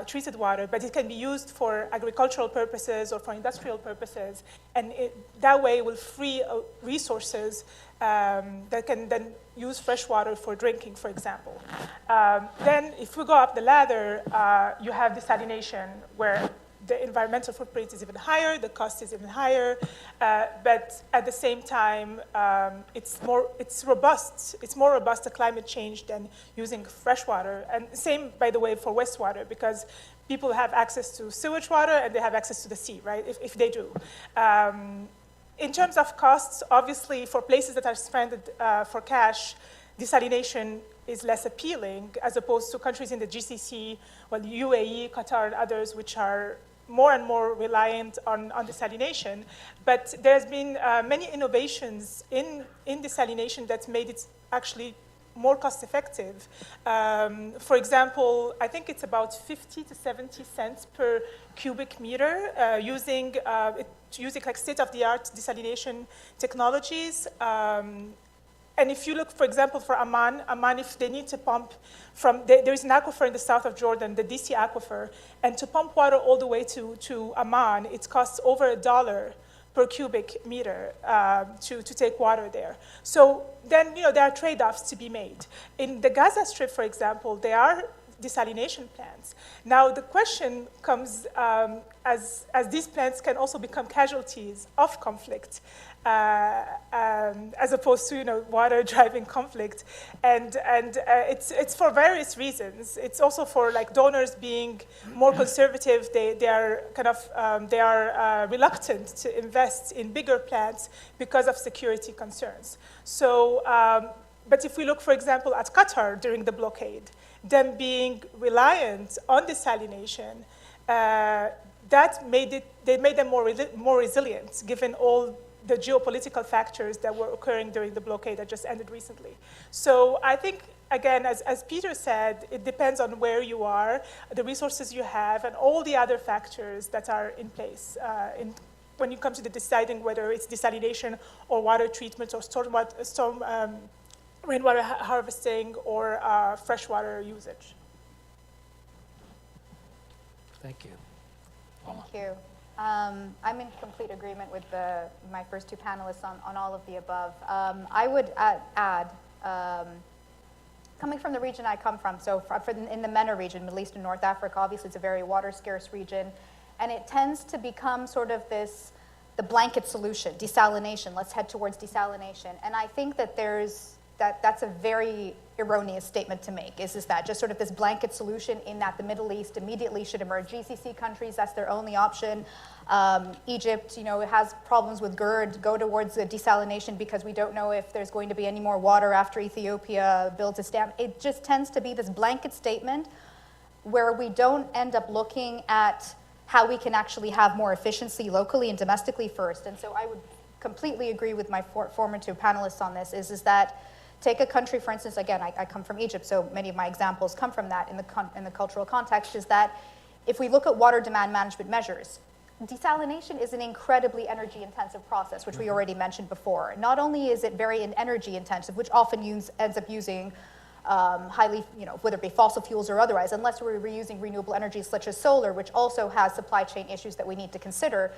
treated water, but it can be used for agricultural purposes or for industrial purposes, and that way will free resources that can then use fresh water for drinking, for example. Then if we go up the ladder, you have desalination, where the environmental footprint is even higher, the cost is even higher, but at the same time, it's more robust to climate change than using fresh water. And same, by the way, for wastewater, because people have access to sewage water and they have access to the sea, right, if they do. In terms of costs, obviously, for places that are stranded for cash, desalination is less appealing as opposed to countries in the GCC, well, UAE, Qatar, and others, which are more and more reliant on desalination. But there's been many innovations in desalination that made it actually more cost effective. For example, I think it's about 50 to 70 cents per cubic meter using like state-of-the-art desalination technologies. And if you look, for example, for Amman, if they need to pump there is an aquifer in the south of Jordan, the DC aquifer, and to pump water all the way to Amman, it costs over $1 per cubic meter to take water there. So then, there are trade-offs to be made. In the Gaza Strip, for example, there are desalination plants. Now, the question comes as these plants can also become casualties of conflict, as opposed to water driving conflict, and it's for various reasons. It's also for like donors being more conservative. They are kind of reluctant to invest in bigger plants because of security concerns. So, but if we look, for example, at Qatar during the blockade, them being reliant on desalination, they made them more resilient, given all the geopolitical factors that were occurring during the blockade that just ended recently. So I think, again, as Peter said, it depends on where you are, the resources you have, and all the other factors that are in place when you come to deciding whether it's desalination or water treatment or rainwater harvesting or freshwater usage. Thank you. Thank you. I'm in complete agreement with my first two panelists on all of the above. I would add, coming from the region I come from, so in the MENA region, Middle East and North Africa, obviously it's a very water-scarce region, and it tends to become sort of the blanket solution, desalination. Let's head towards desalination. And I think that that's a very erroneous statement to make, is that just sort of this blanket solution in that the Middle East immediately should emerge. GCC countries, that's their only option. Egypt, it has problems with GERD, go towards the desalination because we don't know if there's going to be any more water after Ethiopia builds its dam. It just tends to be this blanket statement where we don't end up looking at how we can actually have more efficiency locally and domestically first. And so I would completely agree with my former two panelists on this, is that take a country, for instance, again, I come from Egypt, so many of my examples come from that in the cultural context, is that if we look at water demand management measures, desalination is an incredibly energy-intensive process, which we already mentioned before. Not only is it very energy-intensive, which often ends up using highly, whether it be fossil fuels or otherwise, unless we're reusing renewable energies such as solar, which also has supply chain issues that we need to consider.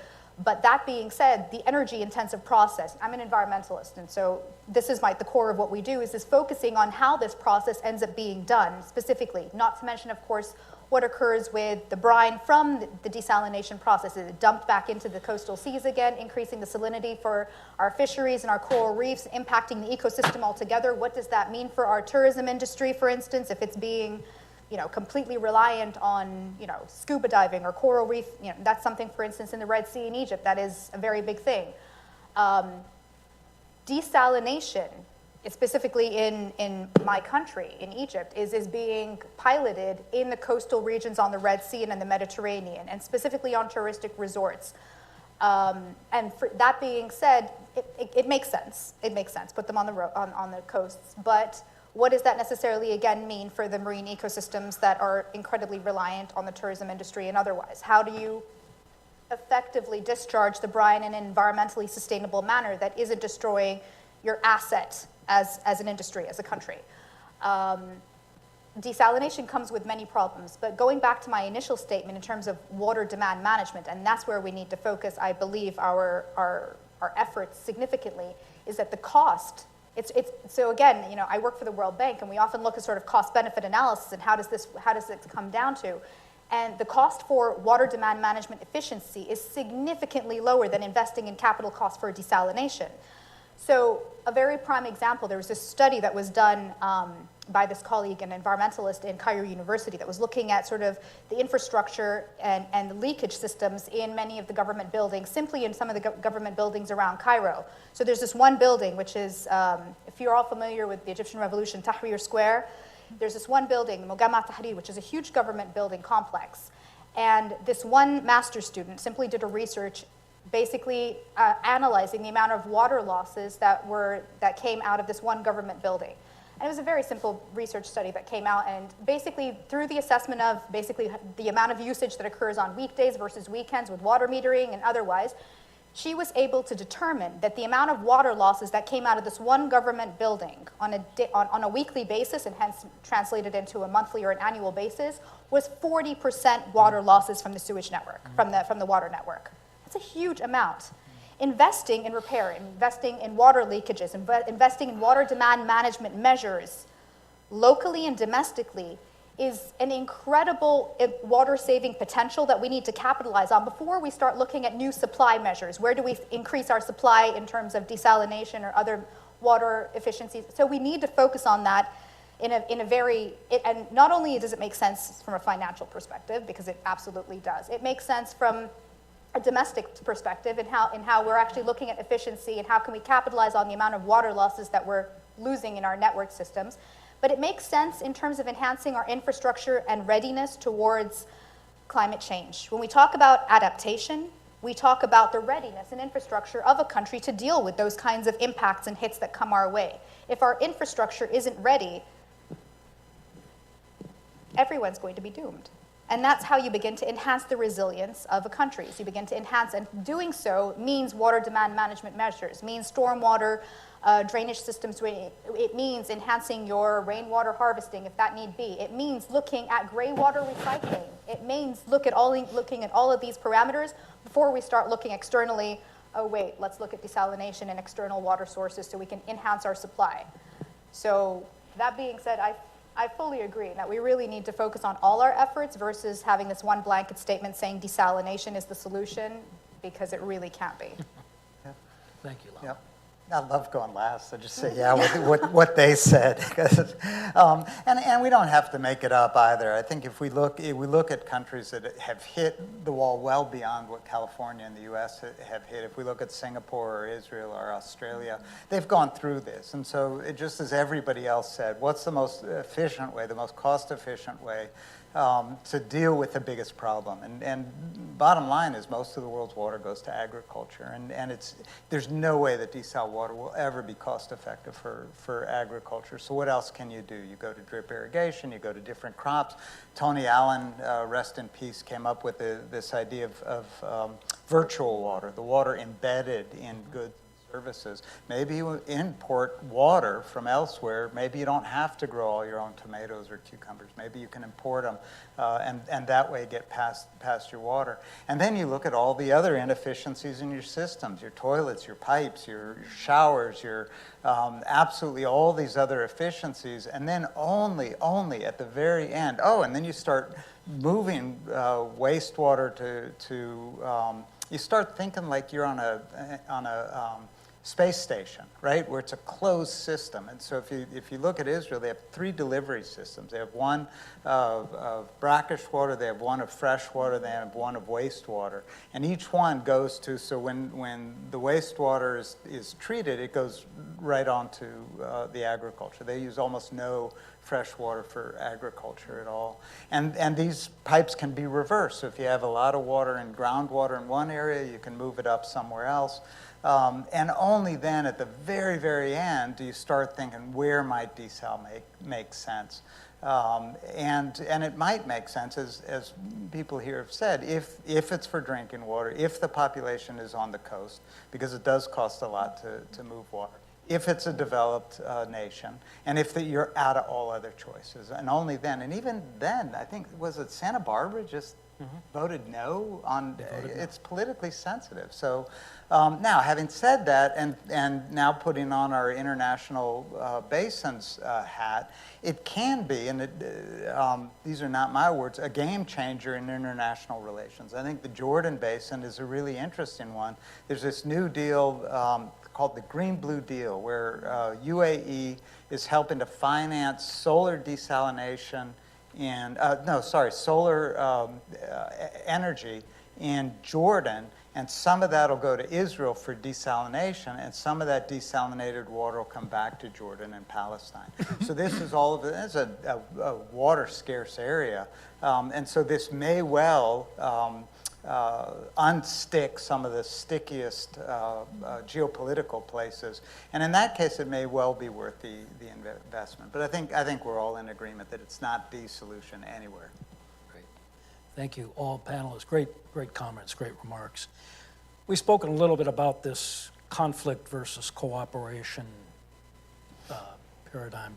But that being said, the energy-intensive process, I'm an environmentalist, and so this is the core of what we do, is focusing on how this process ends up being done specifically, not to mention, of course, what occurs with the brine from the desalination process. Is it dumped back into the coastal seas again, increasing the salinity for our fisheries and our coral reefs, impacting the ecosystem altogether? What does that mean for our tourism industry, for instance, if it's being completely reliant on, scuba diving or coral reef? That's something, for instance, in the Red Sea in Egypt, that is a very big thing. Desalination, specifically in my country, in Egypt, is being piloted in the coastal regions on the Red Sea and in the Mediterranean, and specifically on touristic resorts. And for that being said, it makes sense. It makes sense. Put them on the coasts, but what does that necessarily, again, mean for the marine ecosystems that are incredibly reliant on the tourism industry and otherwise? How do you effectively discharge the brine in an environmentally sustainable manner that isn't destroying your asset as an industry, as a country? Desalination comes with many problems, but going back to my initial statement in terms of water demand management, and that's where we need to focus, I believe, our efforts significantly, is that the cost. So again, I work for the World Bank, and we often look at sort of cost-benefit analysis and how does this come down to? And the cost for water demand management efficiency is significantly lower than investing in capital costs for desalination. So a very prime example, there was this study that was done by this colleague, an environmentalist in Cairo University, that was looking at sort of the infrastructure and the leakage systems in many of the government buildings, simply in some of the government buildings around Cairo. So there's this one building, which is, if you're all familiar with the Egyptian Revolution, Tahrir Square, there's this one building, Mugama Tahrir, which is a huge government building complex. And this one master's student simply did a research basically analyzing the amount of water losses that came out of this one government building. And it was a very simple research study that came out, and basically through the assessment of basically the amount of usage that occurs on weekdays versus weekends with water metering and otherwise, she was able to determine that the amount of water losses that came out of this one government building on a weekly basis, and hence translated into a monthly or an annual basis, was 40% water losses from the sewage network, from the water network. That's a huge amount. Investing in repair, investing in water leakages, investing in water demand management measures, locally and domestically, is an incredible water-saving potential that we need to capitalize on before we start looking at new supply measures. Where do we increase our supply in terms of desalination or other water efficiencies? So we need to focus on that in a very, and not only does it make sense from a financial perspective, because it absolutely does, it makes sense from a domestic perspective in how we're actually looking at efficiency and how can we capitalize on the amount of water losses that we're losing in our network systems. But it makes sense in terms of enhancing our infrastructure and readiness towards climate change. When we talk about adaptation, we talk about the readiness and infrastructure of a country to deal with those kinds of impacts and hits that come our way. If our infrastructure isn't ready, everyone's going to be doomed. And that's how you begin to enhance the resilience of a country. So you begin to enhance, and doing so means water demand management measures, means stormwater drainage systems. It means enhancing your rainwater harvesting if that need be. It means looking at gray water recycling. It means looking at all of these parameters before we start looking externally. Oh wait, let's look at desalination and external water sources so we can enhance our supply. So that being said, I fully agree that we really need to focus on all our efforts versus having this one blanket statement saying desalination is the solution, because it really can't be. Thank you, Lana. Yep. I love going last. I just say, yeah, what they said. And we don't have to make it up either. I think if we look at countries that have hit the wall well beyond what California and the U.S. have hit, if we look at Singapore or Israel or Australia, they've gone through this. And so just as everybody else said, what's the most efficient way, the most cost-efficient way to deal with the biggest problem? And bottom line is most of the world's water goes to agriculture, and there's no way that desal water will ever be cost effective for agriculture. So what else can you do? You go to drip irrigation, you go to different crops. Tony Allen, rest in peace, came up with this idea of virtual water, the water embedded in goods services. Maybe you import water from elsewhere. Maybe you don't have to grow all your own tomatoes or cucumbers. Maybe you can import them and that way get past your water. And then you look at all the other inefficiencies in your systems, your toilets, your pipes, your showers, your absolutely all these other efficiencies. And then only at the very end, and then you start moving wastewater to you start thinking like you're on a space station, right, where it's a closed system. And so if you look at Israel, they have 3 delivery systems. They have one of brackish water, they have one of fresh water, they have one of wastewater. And each one goes to, so when the wastewater is treated, it goes right on to the agriculture. They use almost no fresh water for agriculture at all. And these pipes can be reversed. So if you have a lot of water and groundwater in one area, you can move it up somewhere else. And only then at the very, very end do you start thinking, where might desal make sense? And it might make sense, as people here have said, if it's for drinking water, if the population is on the coast, because it does cost a lot to move water, if it's a developed nation, and if you're out of all other choices. And only then, and even then, I think, was it Santa Barbara just voted no on, it's politically sensitive. So now, having said that, and now putting on our international basins hat, it can be, and these are not my words, a game changer in international relations. I think the Jordan Basin is a really interesting one. There's this new deal called the Green-Blue Deal, where UAE is helping to finance solar desalination solar energy in Jordan, And some of that will go to Israel for desalination, and some of that desalinated water will come back to Jordan and Palestine. So this is all of it. It's a water scarce area. And so this may well unstick some of the stickiest geopolitical places. And in that case, it may well be worth the investment. But I think we're all in agreement that it's not the solution anywhere. Great. Thank you, all panelists. Great comments, great remarks. We've spoken a little bit about this conflict versus cooperation paradigm.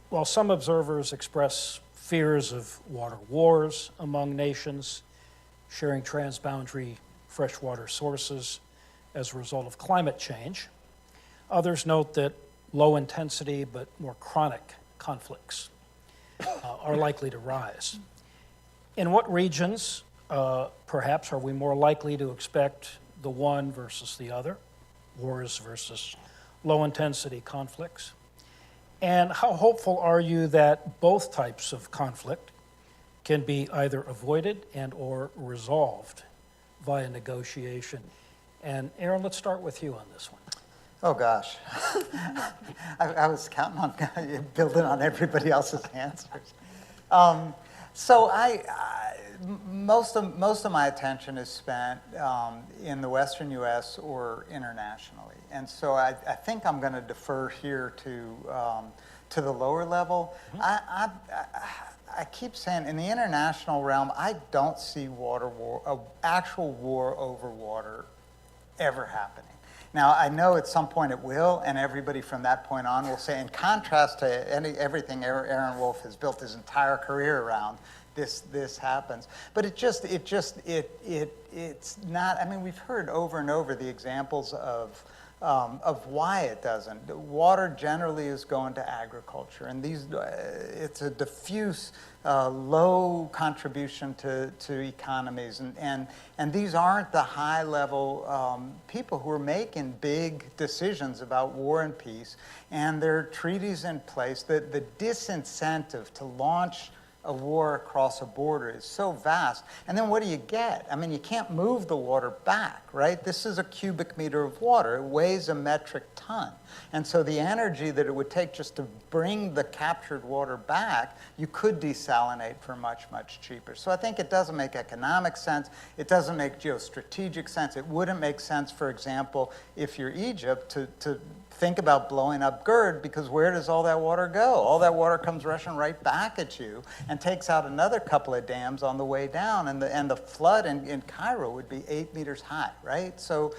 While some observers express fears of water wars among nations sharing transboundary freshwater sources as a result of climate change, others note that low intensity but more chronic conflicts are likely to rise. In what regions, perhaps, are we more likely to expect the one versus the other, wars versus low intensity conflicts? And how hopeful are you that both types of conflict can be either avoided and or resolved via negotiation? And Aaron, let's start with you on this one. Oh gosh, I was counting on building on everybody else's answers. So most of my attention is spent in the Western U.S. or internationally, and so I think I'm going to defer here to the lower level. I keep saying in the international realm, I don't see actual war over water ever happening. Now, I know at some point it will, and everybody from that point on will say, in contrast to everything Aaron Wolf has built his entire career around, this happens. But it's not, I mean, we've heard over and over the examples of why it doesn't. Water generally is going to agriculture, and it's a diffuse, low contribution to economies, and these aren't the high-level people who are making big decisions about war and peace, and there are treaties in place that the disincentive to launch a war across a border is so vast. And then what do you get? I mean, you can't move the water back, right? This is a cubic meter of water. It weighs a metric ton. And so the energy that it would take just to bring the captured water back, you could desalinate for much, much cheaper. So I think it doesn't make economic sense. It doesn't make geostrategic sense. It wouldn't make sense, for example, if you're Egypt, to think about blowing up GERD, because where does all that water go? All that water comes rushing right back at you and takes out another couple of dams on the way down, and the flood in Cairo would be 8 meters high, right? So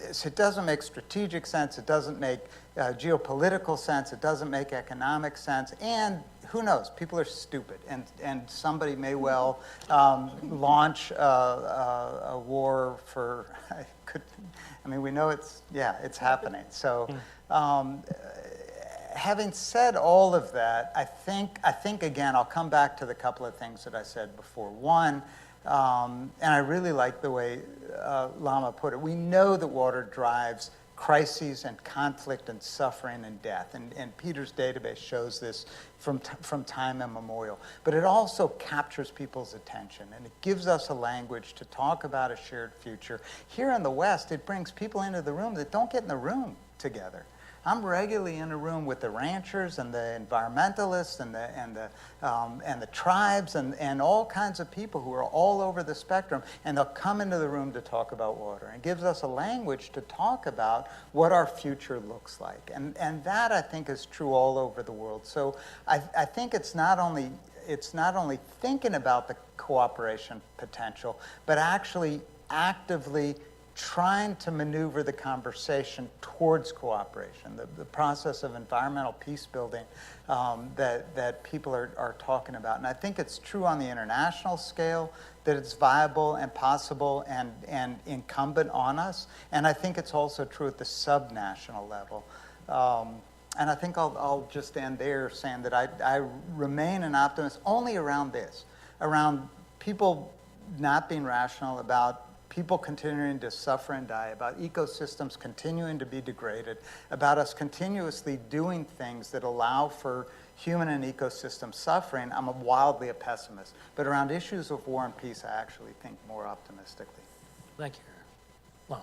it doesn't make strategic sense, it doesn't make geopolitical sense, it doesn't make economic sense, and who knows, people are stupid, and somebody may well launch a war for, I mean, we know it's happening. So having said all of that, I think again, I'll come back to the couple of things that I said before. One, and I really like the way Lama put it, we know that water drives crises and conflict and suffering and death. And Peter's database shows this from time immemorial. But it also captures people's attention, and it gives us a language to talk about a shared future. Here in the West, it brings people into the room that don't get in the room together. I'm regularly in a room with the ranchers and the environmentalists and the tribes and all kinds of people who are all over the spectrum, and they'll come into the room to talk about water. And it gives us a language to talk about what our future looks like. And that, I think, is true all over the world. So I think it's not only thinking about the cooperation potential, but actually actively trying to maneuver the conversation towards cooperation, the process of environmental peace building that people are talking about. And I think it's true on the international scale that it's viable and possible and incumbent on us. And I think it's also true at the subnational level. And I think I'll just end there saying that I remain an optimist only around this, around people not being rational, about people continuing to suffer and die, about ecosystems continuing to be degraded, about us continuously doing things that allow for human and ecosystem suffering. I'm wildly a pessimist. But around issues of war and peace, I actually think more optimistically. Thank you. Lana.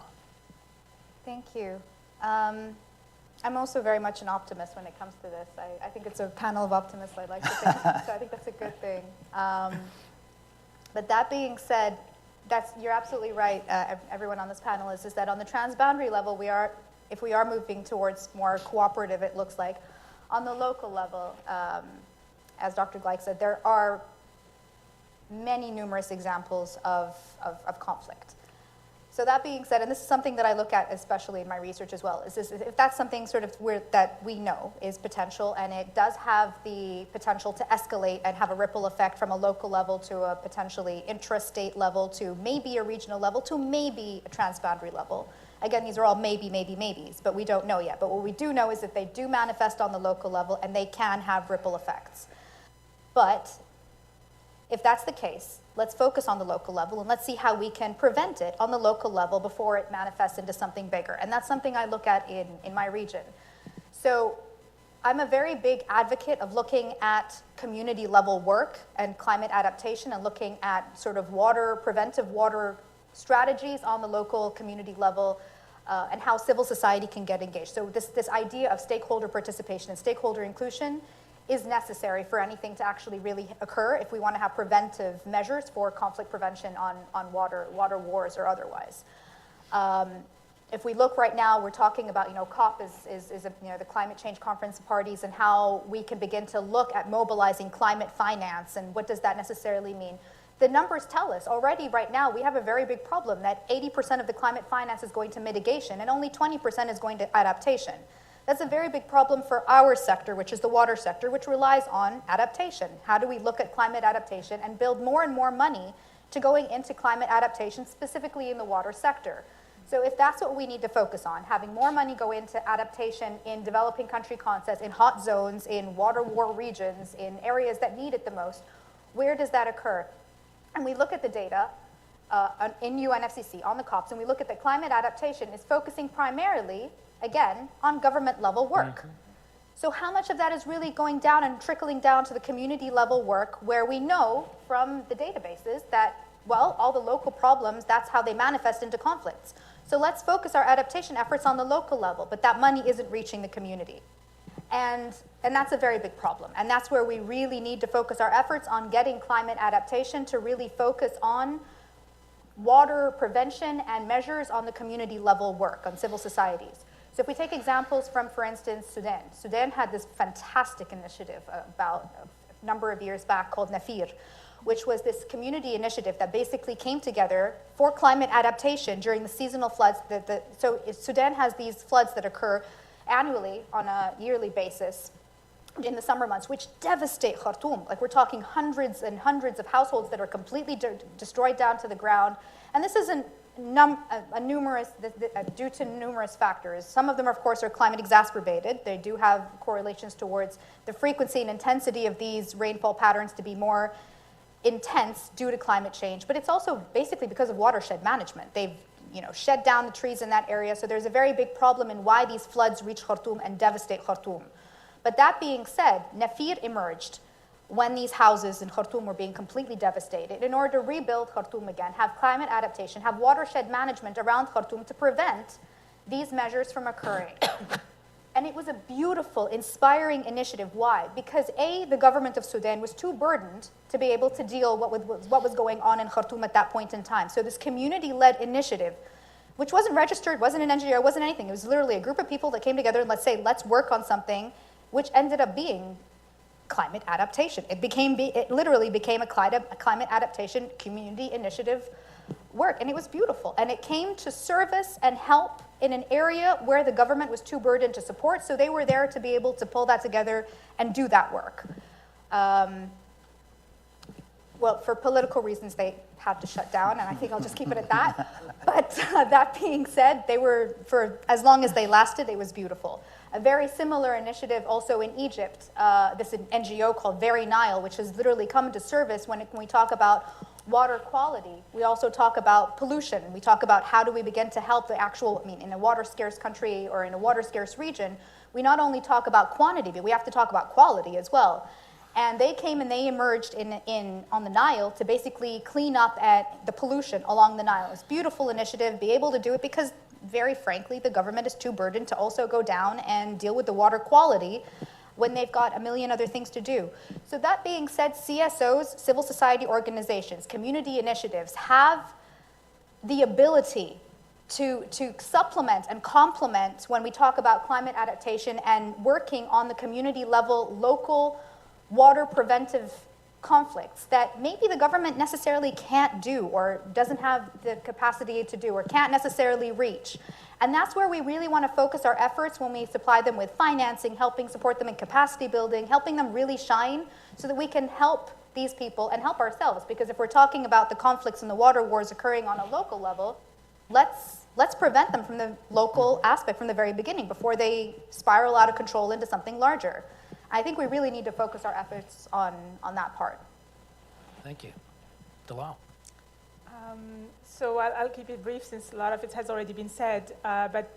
Thank you. I'm also very much an optimist when it comes to this. I think it's a panel of optimists, I'd like to think, so I think that's a good thing. But that being said, you're absolutely right, everyone on this panel is that on the transboundary level, if we are moving towards more cooperative, it looks like, on the local level, as Dr. Gleich said, there are many numerous examples of conflict. So that being said, and this is something that I look at especially in my research as well, is if that's something sort of that we know is potential, and it does have the potential to escalate and have a ripple effect from a local level to a potentially intrastate level to maybe a regional level to maybe a transboundary level. Again, these are all maybes, but we don't know yet. But what we do know is that they do manifest on the local level and they can have ripple effects. But if that's the case, let's focus on the local level and let's see how we can prevent it on the local level before it manifests into something bigger. And that's something I look at in my region. So I'm a very big advocate of looking at community level work and climate adaptation and looking at sort of preventive water strategies on the local community level and how civil society can get engaged. So this idea of stakeholder participation and stakeholder inclusion is necessary for anything to actually really occur if we want to have preventive measures for conflict prevention on water wars or otherwise. If we look right now, we're talking about, COP is the climate change conference of parties and how we can begin to look at mobilizing climate finance and what does that necessarily mean. The numbers tell us already right now we have a very big problem that 80% of the climate finance is going to mitigation and only 20% is going to adaptation. That's a very big problem for our sector, which is the water sector, which relies on adaptation. How do we look at climate adaptation and build more and more money to going into climate adaptation, specifically in the water sector? So if that's what we need to focus on, having more money go into adaptation in developing country contests, in hot zones, in water war regions, in areas that need it the most, where does that occur? And we look at the data in UNFCCC on the COPs, and we look at that climate adaptation is focusing primarily, again, on government level work. Mm-hmm. So how much of that is really going down and trickling down to the community level work where we know from the databases that, well, all the local problems, that's how they manifest into conflicts. So let's focus our adaptation efforts on the local level, but that money isn't reaching the community. And that's a very big problem. And that's where we really need to focus our efforts on getting climate adaptation to really focus on water prevention and measures on the community level work, on civil societies. So if we take examples from, for instance, Sudan. Sudan had this fantastic initiative about a number of years back called NAFIR, which was this community initiative that basically came together for climate adaptation during the seasonal floods. So Sudan has these floods that occur annually on a yearly basis in the summer months, which devastate Khartoum. Like we're talking hundreds and hundreds of households that are completely destroyed down to the ground. And this isn't due to numerous factors. Some of them, of course, are climate exacerbated. They do have correlations towards the frequency and intensity of these rainfall patterns to be more intense due to climate change. But it's also basically because of watershed management. They've shed down the trees in that area. So there's a very big problem in why these floods reach Khartoum and devastate Khartoum. But that being said, NAFIR emerged when these houses in Khartoum were being completely devastated in order to rebuild Khartoum again, have climate adaptation, have watershed management around Khartoum to prevent these measures from occurring. And it was a beautiful, inspiring initiative. Why? Because A, the government of Sudan was too burdened to be able to deal with what was going on in Khartoum at that point in time. So this community-led initiative, which wasn't registered, wasn't an NGO, wasn't anything. It was literally a group of people that came together and let's work on something, which ended up being climate adaptation. It literally became a climate adaptation community initiative work, and it was beautiful. And it came to service and help in an area where the government was too burdened to support, so they were there to be able to pull that together and do that work. Well, for political reasons, they had to shut down, and I think I'll just keep it at that. But that being said, they were, for as long as they lasted, it was beautiful. A very similar initiative also in Egypt, this NGO called Very Nile, which has literally come into service when we talk about water quality. We also talk about pollution. We talk about how do we begin to help the actual, in a water-scarce country or in a water-scarce region, we not only talk about quantity, but we have to talk about quality as well. And they came and they emerged on the Nile to basically clean up at the pollution along the Nile. It's a beautiful initiative, be able to do it because, very frankly, the government is too burdened to also go down and deal with the water quality when they've got a million other things to do. So that being said, CSOs, civil society organizations, community initiatives have the ability to supplement and complement when we talk about climate adaptation and working on the community level, local water preventive conflicts that maybe the government necessarily can't do or doesn't have the capacity to do or can't necessarily reach. And that's where we really want to focus our efforts when we supply them with financing, helping support them in capacity building, helping them really shine so that we can help these people and help ourselves. Because if we're talking about the conflicts and the water wars occurring on a local level, let's prevent them from the local aspect from the very beginning before they spiral out of control into something larger. I think we really need to focus our efforts on that part. Thank you. Dalal. So I'll keep it brief since a lot of it has already been said. But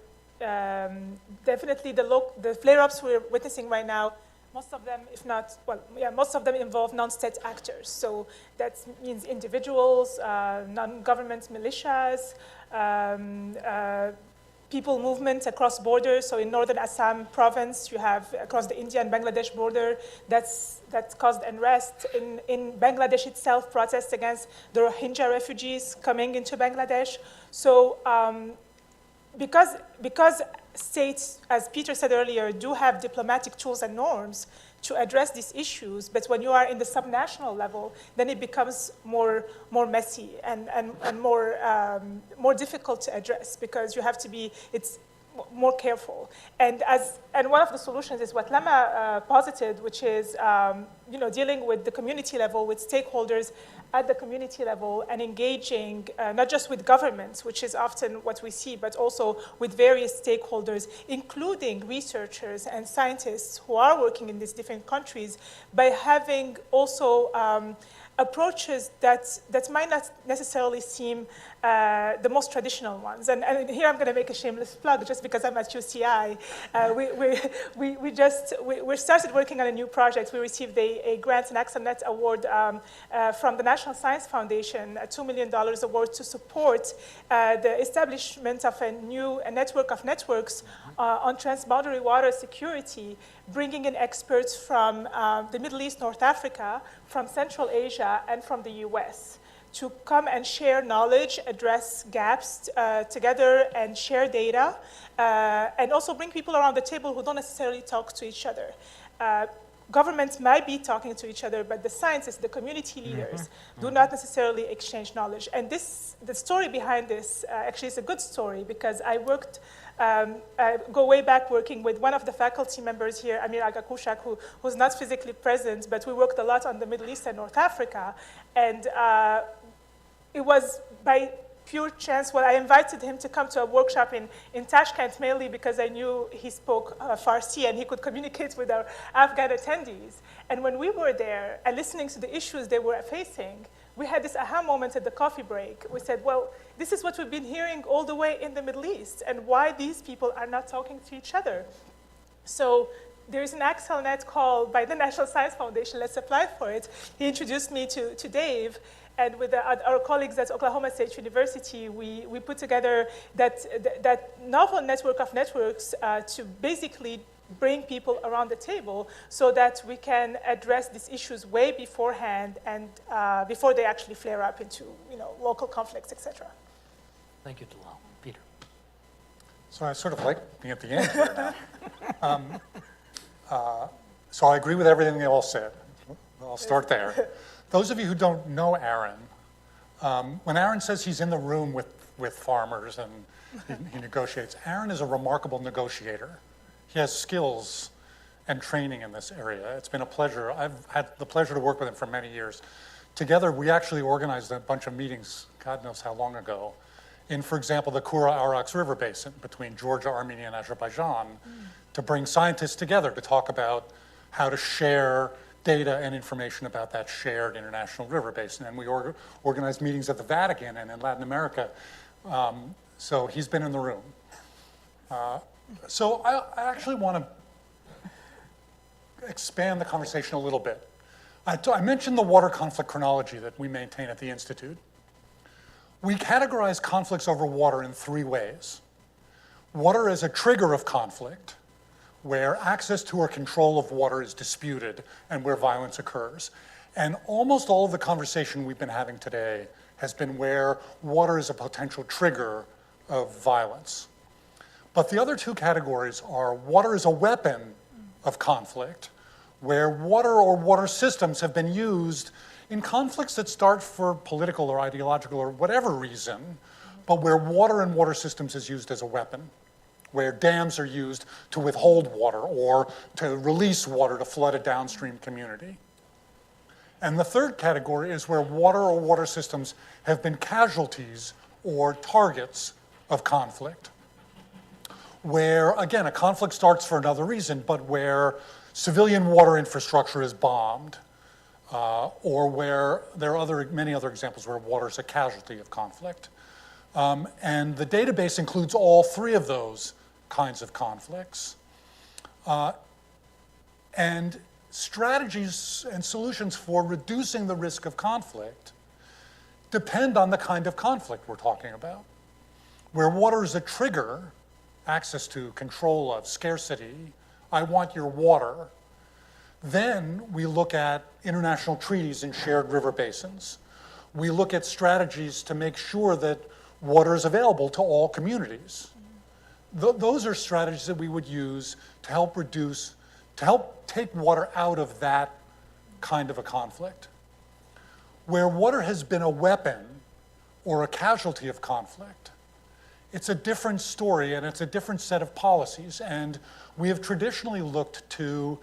definitely the flare-ups we're witnessing right now, most of them, if not, well, yeah, most of them involve non-state actors. So that means individuals, non-government militias, people movement across borders. So in northern Assam province, you have across the India and Bangladesh border, that's caused unrest. In Bangladesh itself, protests against the Rohingya refugees coming into Bangladesh. So because states, as Peter said earlier, do have diplomatic tools and norms to address these issues, but when you are in the subnational level, then it becomes more messy and more difficult to address because you have to be more careful. And one of the solutions is what Lama posited, which is dealing with the community level, with stakeholders at the community level and engaging not just with governments, which is often what we see, but also with various stakeholders, including researchers and scientists who are working in these different countries, by having also approaches that might not necessarily seem the most traditional ones. And here I'm going to make a shameless plug just because I'm at UCI. We started working on a new project. We received a Grants and AXANet award from the National Science Foundation, a $2 million award to support the establishment of a network of networks on transboundary water security, bringing in experts from the Middle East, North Africa, from Central Asia, and from the US to come and share knowledge, address gaps together, and share data, and also bring people around the table who don't necessarily talk to each other. Governments might be talking to each other, but the scientists, the community leaders, do not necessarily exchange knowledge. And the story behind this actually is a good story because I go way back working with one of the faculty members here, Amir Agakushak, who's not physically present, but we worked a lot on the Middle East and North Africa. And it was by pure chance, I invited him to come to a workshop in Tashkent, mainly because I knew he spoke Farsi and he could communicate with our Afghan attendees. And when we were there and listening to the issues they were facing, we had this aha moment at the coffee break. We said, well, this is what we've been hearing all the way in the Middle East, and why these people are not talking to each other. So there is an AXANet call by the National Science Foundation. Let's apply for it. He introduced me to Dave. And with our colleagues at Oklahoma State University, we put together that novel network of networks to basically bring people around the table so that we can address these issues way beforehand and before they actually flare up into local conflicts, etc. Thank you, Dalal. Peter. So I sort of like being at the end here now. So I agree with everything they all said. I'll start there. Those of you who don't know Aaron, when Aaron says he's in the room with farmers and he negotiates, Aaron is a remarkable negotiator. He has skills and training in this area. It's been a pleasure. I've had the pleasure to work with him for many years. Together, we actually organized a bunch of meetings, God knows how long ago, in, for example, the Kura-Arax River Basin between Georgia, Armenia, and Azerbaijan, to bring scientists together to talk about how to share data and information about that shared international river basin. And we organized meetings at the Vatican and in Latin America. So he's been in the room. So I actually want to expand the conversation a little bit. I mentioned the water conflict chronology that we maintain at the Institute. We categorize conflicts over water in three ways. Water as a trigger of conflict, where access to or control of water is disputed and where violence occurs. And almost all of the conversation we've been having today has been where water is a potential trigger of violence. But the other two categories are water as a weapon of conflict, where water or water systems have been used in conflicts that start for political or ideological or whatever reason, but where water and water systems is used as a weapon, where dams are used to withhold water or to release water to flood a downstream community. And the third category is where water or water systems have been casualties or targets of conflict, where, again, a conflict starts for another reason, but where civilian water infrastructure is bombed, or where there are many other examples where water is a casualty of conflict. And the database includes all three of those kinds of conflicts. And strategies and solutions for reducing the risk of conflict depend on the kind of conflict we're talking about. Where water is a trigger, access to, control of, scarcity, I want your water, then we look at international treaties and shared river basins. We look at strategies to make sure that water is available to all communities. Those are strategies that we would use to help take water out of that kind of a conflict. Where water has been a weapon or a casualty of conflict, it's a different story and it's a different set of policies. And we have traditionally looked to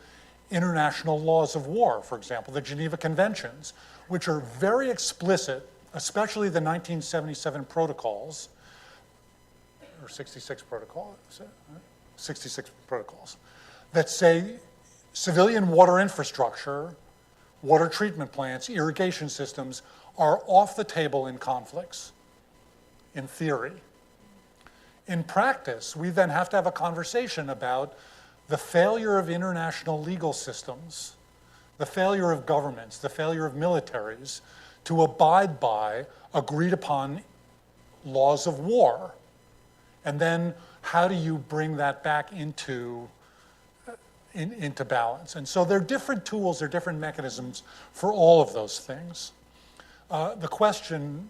international laws of war, for example, the Geneva Conventions, which are very explicit, especially the 1977 protocols, or 66 protocols, that say civilian water infrastructure, water treatment plants, irrigation systems are off the table in conflicts, in theory. In practice, we then have to have a conversation about the failure of international legal systems, the failure of governments, the failure of militaries to abide by agreed upon laws of war. And then how do you bring that back into balance? And so there are different tools, there are different mechanisms for all of those things. The question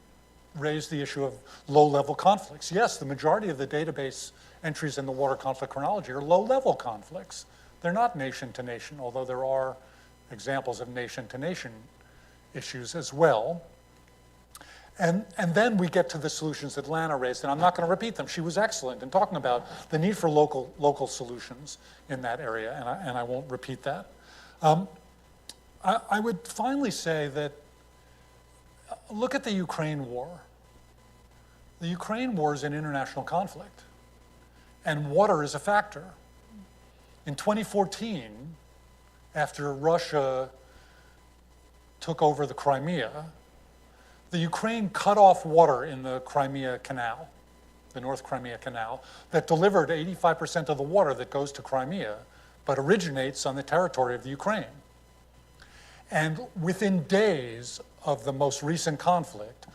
raised the issue of low-level conflicts. Yes, the majority of the database entries in the water conflict chronology are low-level conflicts. They're not nation-to-nation, although there are examples of nation-to-nation issues as well. And then we get to the solutions that Lana raised, and I'm not going to repeat them. She was excellent in talking about the need for local solutions in that area, and I won't repeat that. I would finally say that look at the Ukraine war. The Ukraine war is an international conflict, and water is a factor. In 2014, after Russia took over the Crimea, the Ukraine cut off water in the Crimea Canal, the North Crimea Canal, that delivered 85% of the water that goes to Crimea, but originates on the territory of the Ukraine. And within days of the most recent conflict,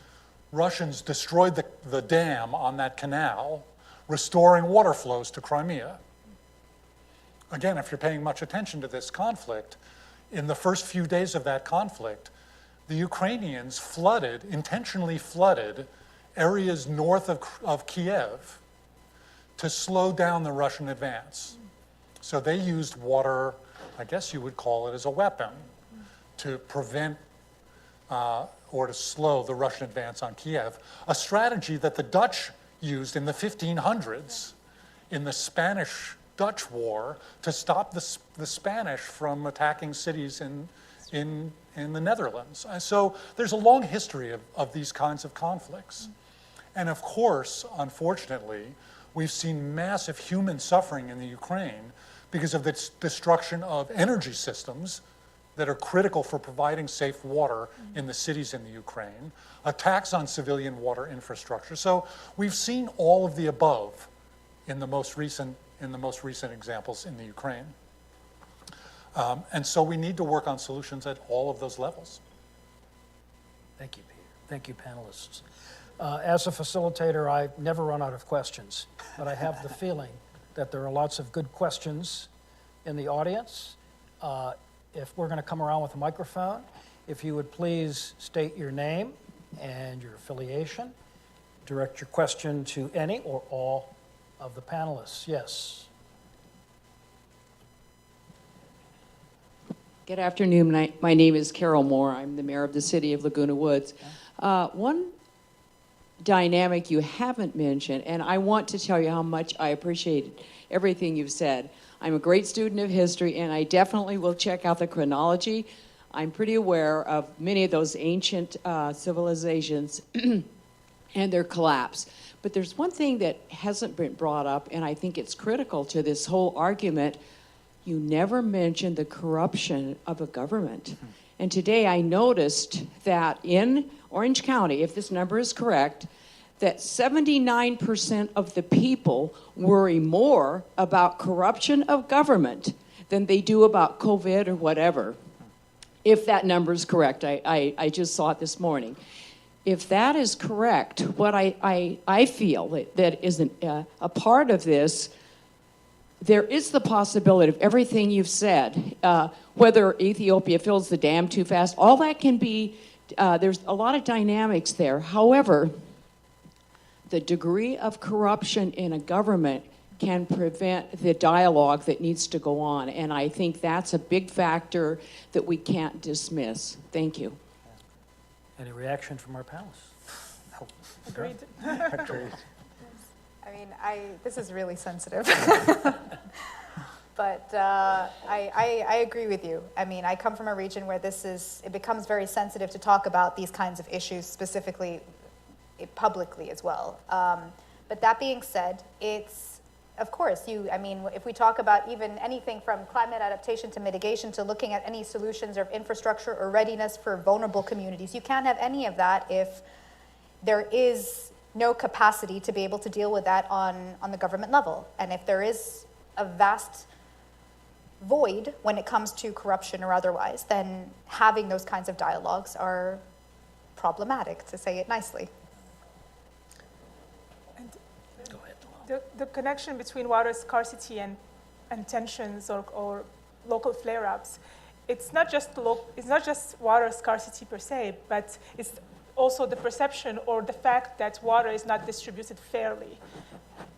Russians destroyed the dam on that canal, restoring water flows to Crimea. Again, if you're paying much attention to this conflict, in the first few days of that conflict, the Ukrainians intentionally flooded areas north of Kiev to slow down the Russian advance. So they used water, I guess you would call it, as a weapon to prevent or to slow the Russian advance on Kiev, a strategy that the Dutch used in the 1500s in the Spanish-Dutch War to stop the Spanish from attacking cities in the Netherlands. So there's a long history of these kinds of conflicts. And of course, unfortunately, we've seen massive human suffering in the Ukraine because of the destruction of energy systems that are critical for providing safe water in the cities in the Ukraine, attacks on civilian water infrastructure. So we've seen all of the above in the most recent examples in the Ukraine. And so we need to work on solutions at all of those levels. Thank you, Peter. Thank you, panelists. As a facilitator, I never run out of questions, but I have the feeling that there are lots of good questions in the audience. If we're going to come around with a microphone, if you would please state your name and your affiliation, direct your question to any or all of the panelists. Yes. Good afternoon. My name is Carol Moore. I'm the mayor of the city of Laguna Woods. One dynamic you haven't mentioned, and I want to tell you how much I appreciate everything you've said. I'm a great student of history, and I definitely will check out the chronology. I'm pretty aware of many of those ancient civilizations and their collapse. But there's one thing that hasn't been brought up, and I think it's critical to this whole argument. You never mentioned the corruption of a government. And today I noticed that in Orange County, if this number is correct, that 79% of the people worry more about corruption of government than they do about COVID or whatever. If that number is correct, I just saw it this morning. If that is correct, what I feel that is a part of this, there is the possibility of everything you've said, whether Ethiopia fills the dam too fast, all that can be, there's a lot of dynamics there. However, the degree of corruption in a government can prevent the dialogue that needs to go on. And I think that's a big factor that we can't dismiss. Thank you. Any reaction from our panelists? No. Agreed. Agreed. I mean, this is really sensitive. But I agree with you. I mean, I come from a region where it becomes very sensitive to talk about these kinds of issues, specifically publicly as well. But that being said, it's, of course, if we talk about even anything from climate adaptation to mitigation to looking at any solutions of infrastructure or readiness for vulnerable communities, you can't have any of that if there is no capacity to be able to deal with that on the government level. And if there is a vast void when it comes to corruption or otherwise, then having those kinds of dialogues are problematic, to say it nicely. Go ahead. The connection between water scarcity and tensions or local flare-ups, it's not just water scarcity per se, but it's also the perception or the fact that water is not distributed fairly.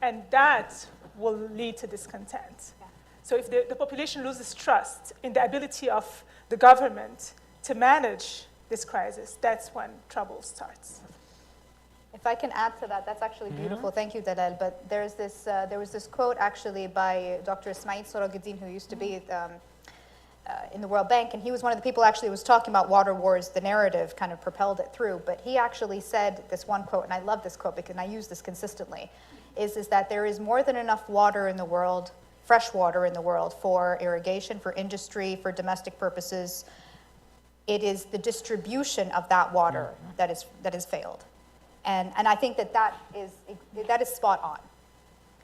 And that will lead to discontent. Yeah. So if the population loses trust in the ability of the government to manage this crisis, that's when trouble starts. If I can add to that, that's actually beautiful. Thank you, Dalal. But there was this quote actually by Dr. Ismail Sorogoddin, who used to be in the World Bank, and he was one of the people actually who was talking about water wars. The narrative kind of propelled it through. But he actually said this one quote, and I love this quote because I use this consistently, is that there is more than enough water in the world, fresh water in the world, for irrigation, for industry, for domestic purposes. It is the distribution of that water that has failed. And I think that is spot on,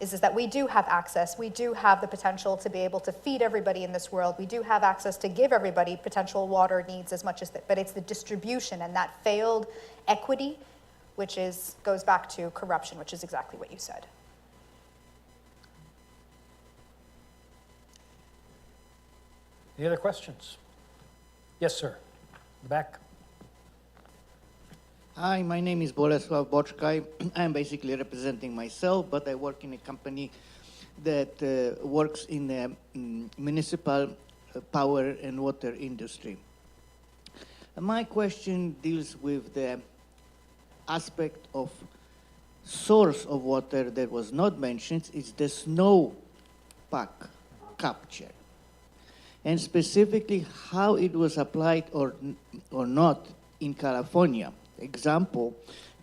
is that we do have access, we do have the potential to be able to feed everybody in this world, we do have access to give everybody potential water needs as much as that, but it's the distribution and that failed equity, which goes back to corruption, which is exactly what you said. Any other questions? Yes, sir. In the back. Hi, my name is Boleslav Bochkaj. I'm basically representing myself, but I work in a company that works in the municipal power and water industry. My question deals with the aspect of source of water that was not mentioned, is the snowpack capture, and specifically how it was applied or not in California. Example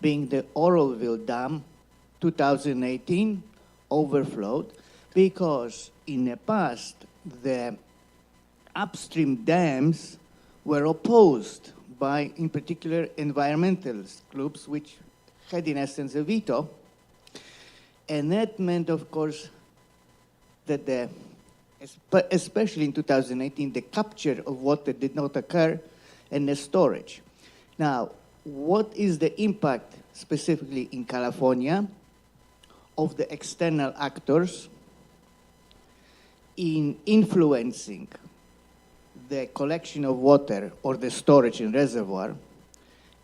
being the Oroville Dam, 2018, overflowed because in the past the upstream dams were opposed by, in particular, environmentalist groups, which had in essence a veto. And that meant, of course, that the especially in 2018, the capture of water did not occur and the storage. Now, what is the impact specifically in California of the external actors in influencing the collection of water or the storage in reservoir,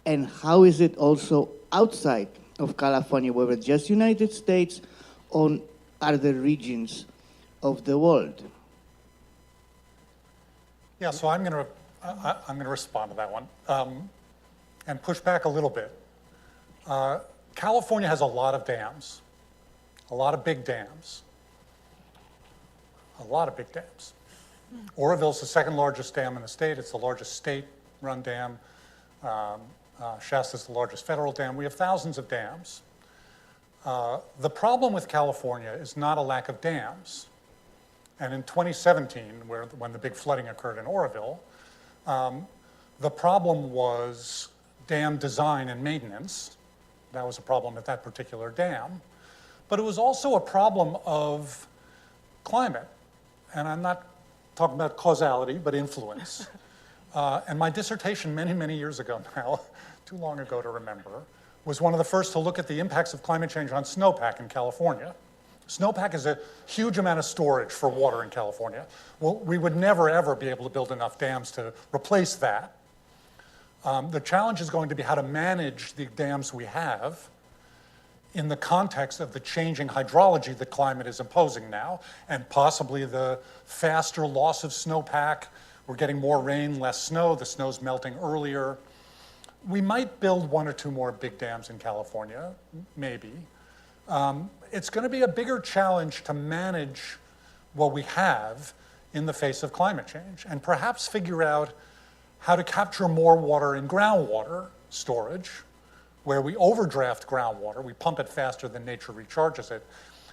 and how is it also outside of California, whether just United States or other regions of the world? Yeah, so I'm going to respond to that one and push back a little bit. California has a lot of dams, a lot of big dams, a lot of big dams. Oroville's the second largest dam in the state. It's the largest state-run dam. Shasta's the largest federal dam. We have thousands of dams. The problem with California is not a lack of dams. And in 2017, when the big flooding occurred in Oroville, the problem was dam design and maintenance. That was a problem at that particular dam. But it was also a problem of climate. And I'm not talking about causality, but influence. And my dissertation many, many years ago now, too long ago to remember, was one of the first to look at the impacts of climate change on snowpack in California. Snowpack is a huge amount of storage for water in California. Well, we would never, ever be able to build enough dams to replace that. The challenge is going to be how to manage the dams we have in the context of the changing hydrology that climate is imposing now, and possibly the faster loss of snowpack. We're getting more rain, less snow. The snow's melting earlier. We might build one or two more big dams in California, maybe. It's going to be a bigger challenge to manage what we have in the face of climate change, and perhaps figure out how to capture more water in groundwater storage, where we overdraft groundwater, we pump it faster than nature recharges it.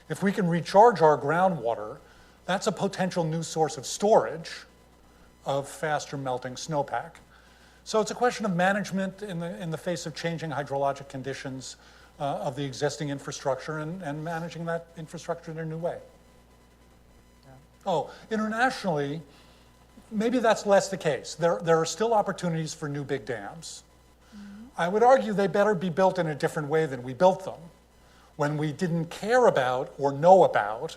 If we can recharge our groundwater, that's a potential new source of storage of faster melting snowpack. So it's a question of management in the face of changing hydrologic conditions of the existing infrastructure and managing that infrastructure in a new way. Yeah. Oh, internationally, maybe that's less the case. There are still opportunities for new big dams. I would argue they better be built in a different way than we built them, when we didn't care about or know about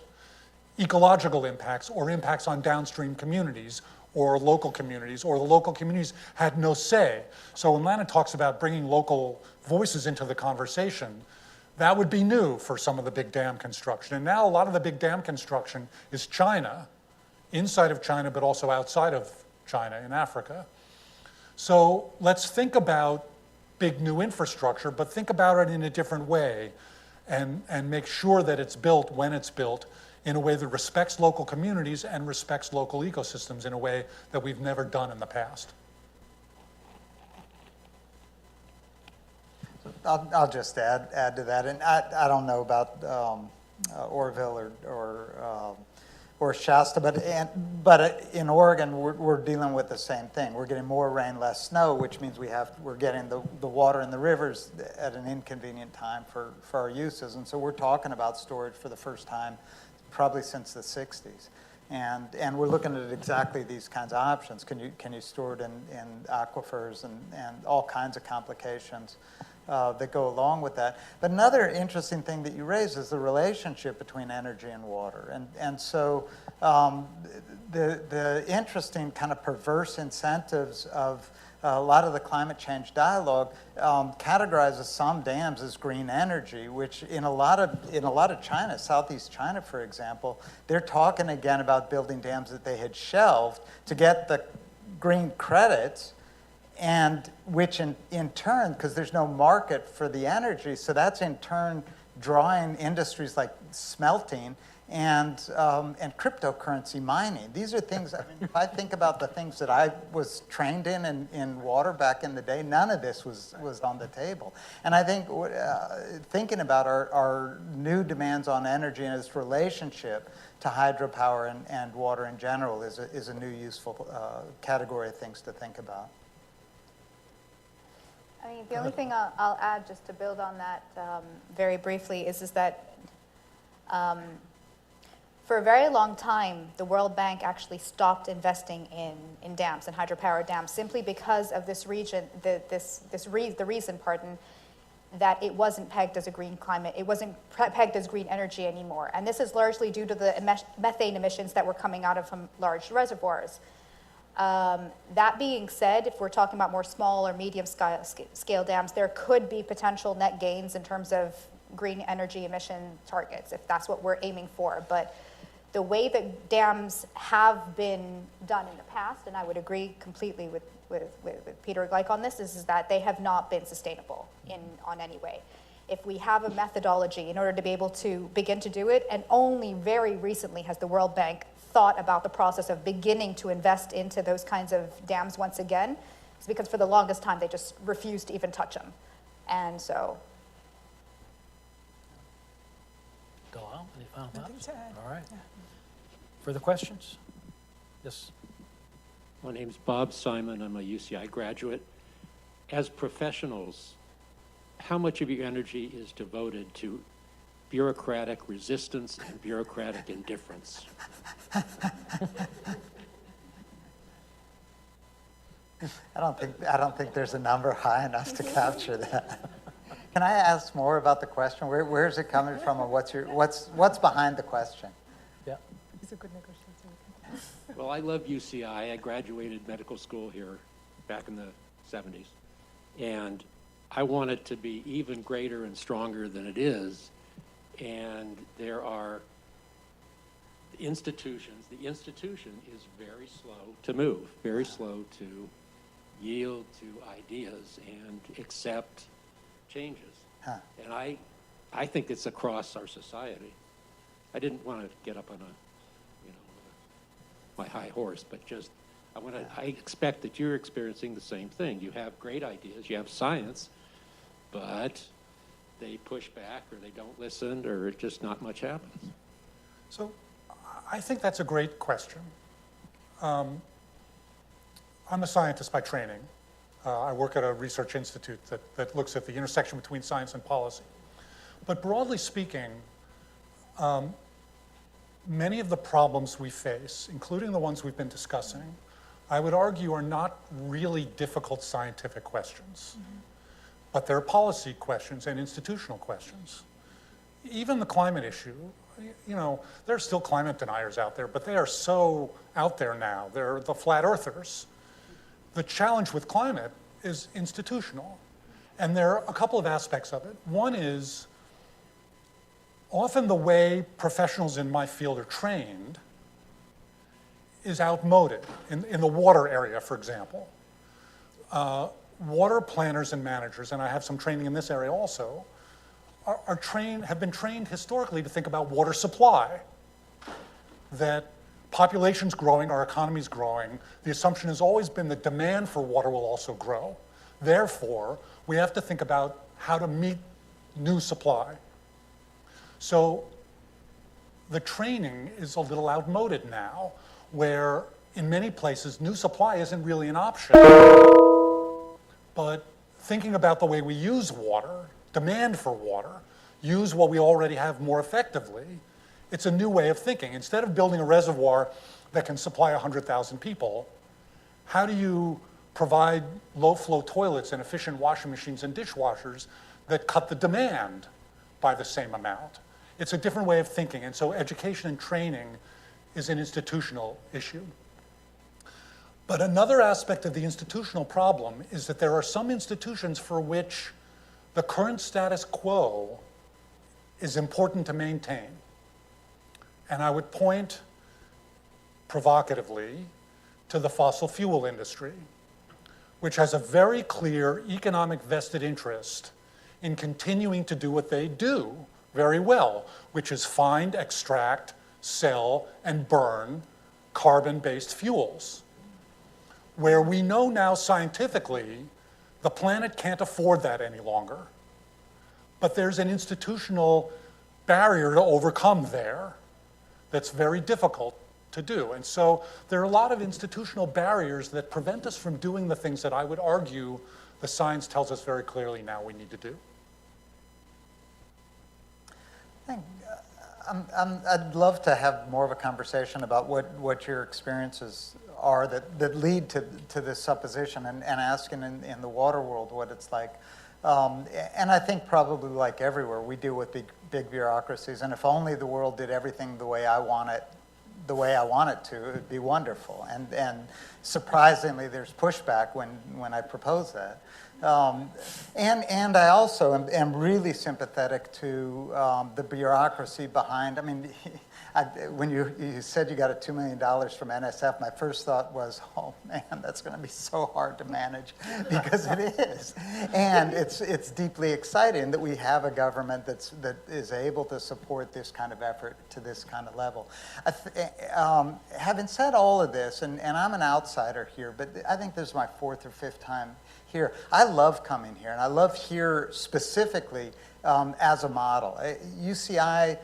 ecological impacts or impacts on downstream communities or local communities, or the local communities had no say. So when Lana talks about bringing local voices into the conversation, that would be new for some of the big dam construction. And now a lot of the big dam construction is China, inside of China, but also outside of China in Africa. So let's think about big new infrastructure, but think about it in a different way and make sure that it's built when it's built in a way that respects local communities and respects local ecosystems in a way that we've never done in the past. I'll just add to that, and I don't know about Oroville or Shasta, but in Oregon we're dealing with the same thing. We're getting more rain, less snow, which means we're getting the water in the rivers at an inconvenient time for our uses, and so we're talking about storage for the first time probably since the 60s. And we're looking at exactly these kinds of options. Can you store it in aquifers and all kinds of complications that go along with that. But another interesting thing that you raise is the relationship between energy and water. And so the interesting kind of perverse incentives of a lot of the climate change dialogue categorizes some dams as green energy, which in a lot of China, Southeast China, for example, they're talking again about building dams that they had shelved to get the green credits, and which in turn, because there's no market for the energy, so that's in turn drawing industries like smelting and cryptocurrency mining. These are things, I mean, if I think about the things that I was trained in water back in the day, none of this was on the table. And I think thinking about our new demands on energy and its relationship to hydropower and water in general is a new useful category of things to think about. I mean, the only thing I'll add, just to build on that very briefly, is that For a very long time, the World Bank actually stopped investing in dams and hydropower dams simply because of this region, the reason, that it wasn't pegged as a green climate, it wasn't pegged as green energy anymore. And this is largely due to the methane emissions that were coming out of from large reservoirs. That being said, if we're talking about more small or medium scale dams, there could be potential net gains in terms of green energy emission targets, if that's what we're aiming for. But the way that dams have been done in the past, and I would agree completely with Peter Gleich on this, is that they have not been sustainable on any way. If we have a methodology in order to be able to begin to do it, and only very recently has the World Bank thought about the process of beginning to invest into those kinds of dams once again, it's because for the longest time they just refused to even touch them. And so. Go on. Any final Nothing thoughts? to add. All right. Yeah. Further questions? Yes. My name's Bob Simon. I'm a UCI graduate. As professionals, how much of your energy is devoted to bureaucratic resistance and bureaucratic indifference? I don't think there's a number high enough to capture that. Can I ask more about the question? Where's it coming from, and what's behind the question? Yeah. He's a good negotiator. Well, I love UCI. I graduated medical school here back in the 70s. And I want it to be even greater and stronger than it is. And there are institutions. The institution is very slow to move, very slow to yield to ideas and accept changes. Huh. And I think it's across our society. I didn't want to get up on my high horse, but just I expect that you're experiencing the same thing. You have great ideas, you have science, but they push back or they don't listen or just not much happens. So I think that's a great question. I'm a scientist by training. I work at a research institute that looks at the intersection between science and policy. But broadly speaking, many of the problems we face, including the ones we've been discussing, I would argue are not really difficult scientific questions. Mm-hmm. But they're policy questions and institutional questions. Even the climate issue, there are still climate deniers out there, but they are so out there now. They're the flat earthers. The challenge with climate is institutional. And there are a couple of aspects of it. One is, often the way professionals in my field are trained is outmoded. In the water area, for example, water planners and managers, and I have some training in this area also, have been trained historically to think about water supply. That population's growing, our economy's growing. The assumption has always been that demand for water will also grow. Therefore, we have to think about how to meet new supply. So the training is a little outmoded now, where in many places new supply isn't really an option. But thinking about the way we use water, demand for water, use what we already have more effectively, it's a new way of thinking. Instead of building a reservoir that can supply 100,000 people, how do you provide low-flow toilets and efficient washing machines and dishwashers that cut the demand by the same amount? It's a different way of thinking, and so education and training is an institutional issue. But another aspect of the institutional problem is that there are some institutions for which the current status quo is important to maintain. And I would point provocatively to the fossil fuel industry, which has a very clear economic vested interest in continuing to do what they do very well, which is find, extract, sell, and burn carbon-based fuels, where we know now scientifically the planet can't afford that any longer. But there's an institutional barrier to overcome there that's very difficult to do. And so there are a lot of institutional barriers that prevent us from doing the things that I would argue the science tells us very clearly now we need to do. I'd love to have more of a conversation about what your experiences are that lead to this supposition, and asking in the water world what it's like. And I think probably like everywhere, we deal with big bureaucracies, and if only the world did everything the way I want it to, it would be wonderful. And surprisingly, there's pushback when I propose that. And I also am really sympathetic to the bureaucracy behind. I mean, when you said you got a $2 million from NSF, my first thought was, oh man, that's going to be so hard to manage, because it is. And it's deeply exciting that we have a government that is able to support this kind of effort to this kind of level. Having said all of this, and I'm an outsider here, but I think this is my 4th or 5th time here. I love coming here, and I love here specifically as a model. UCI,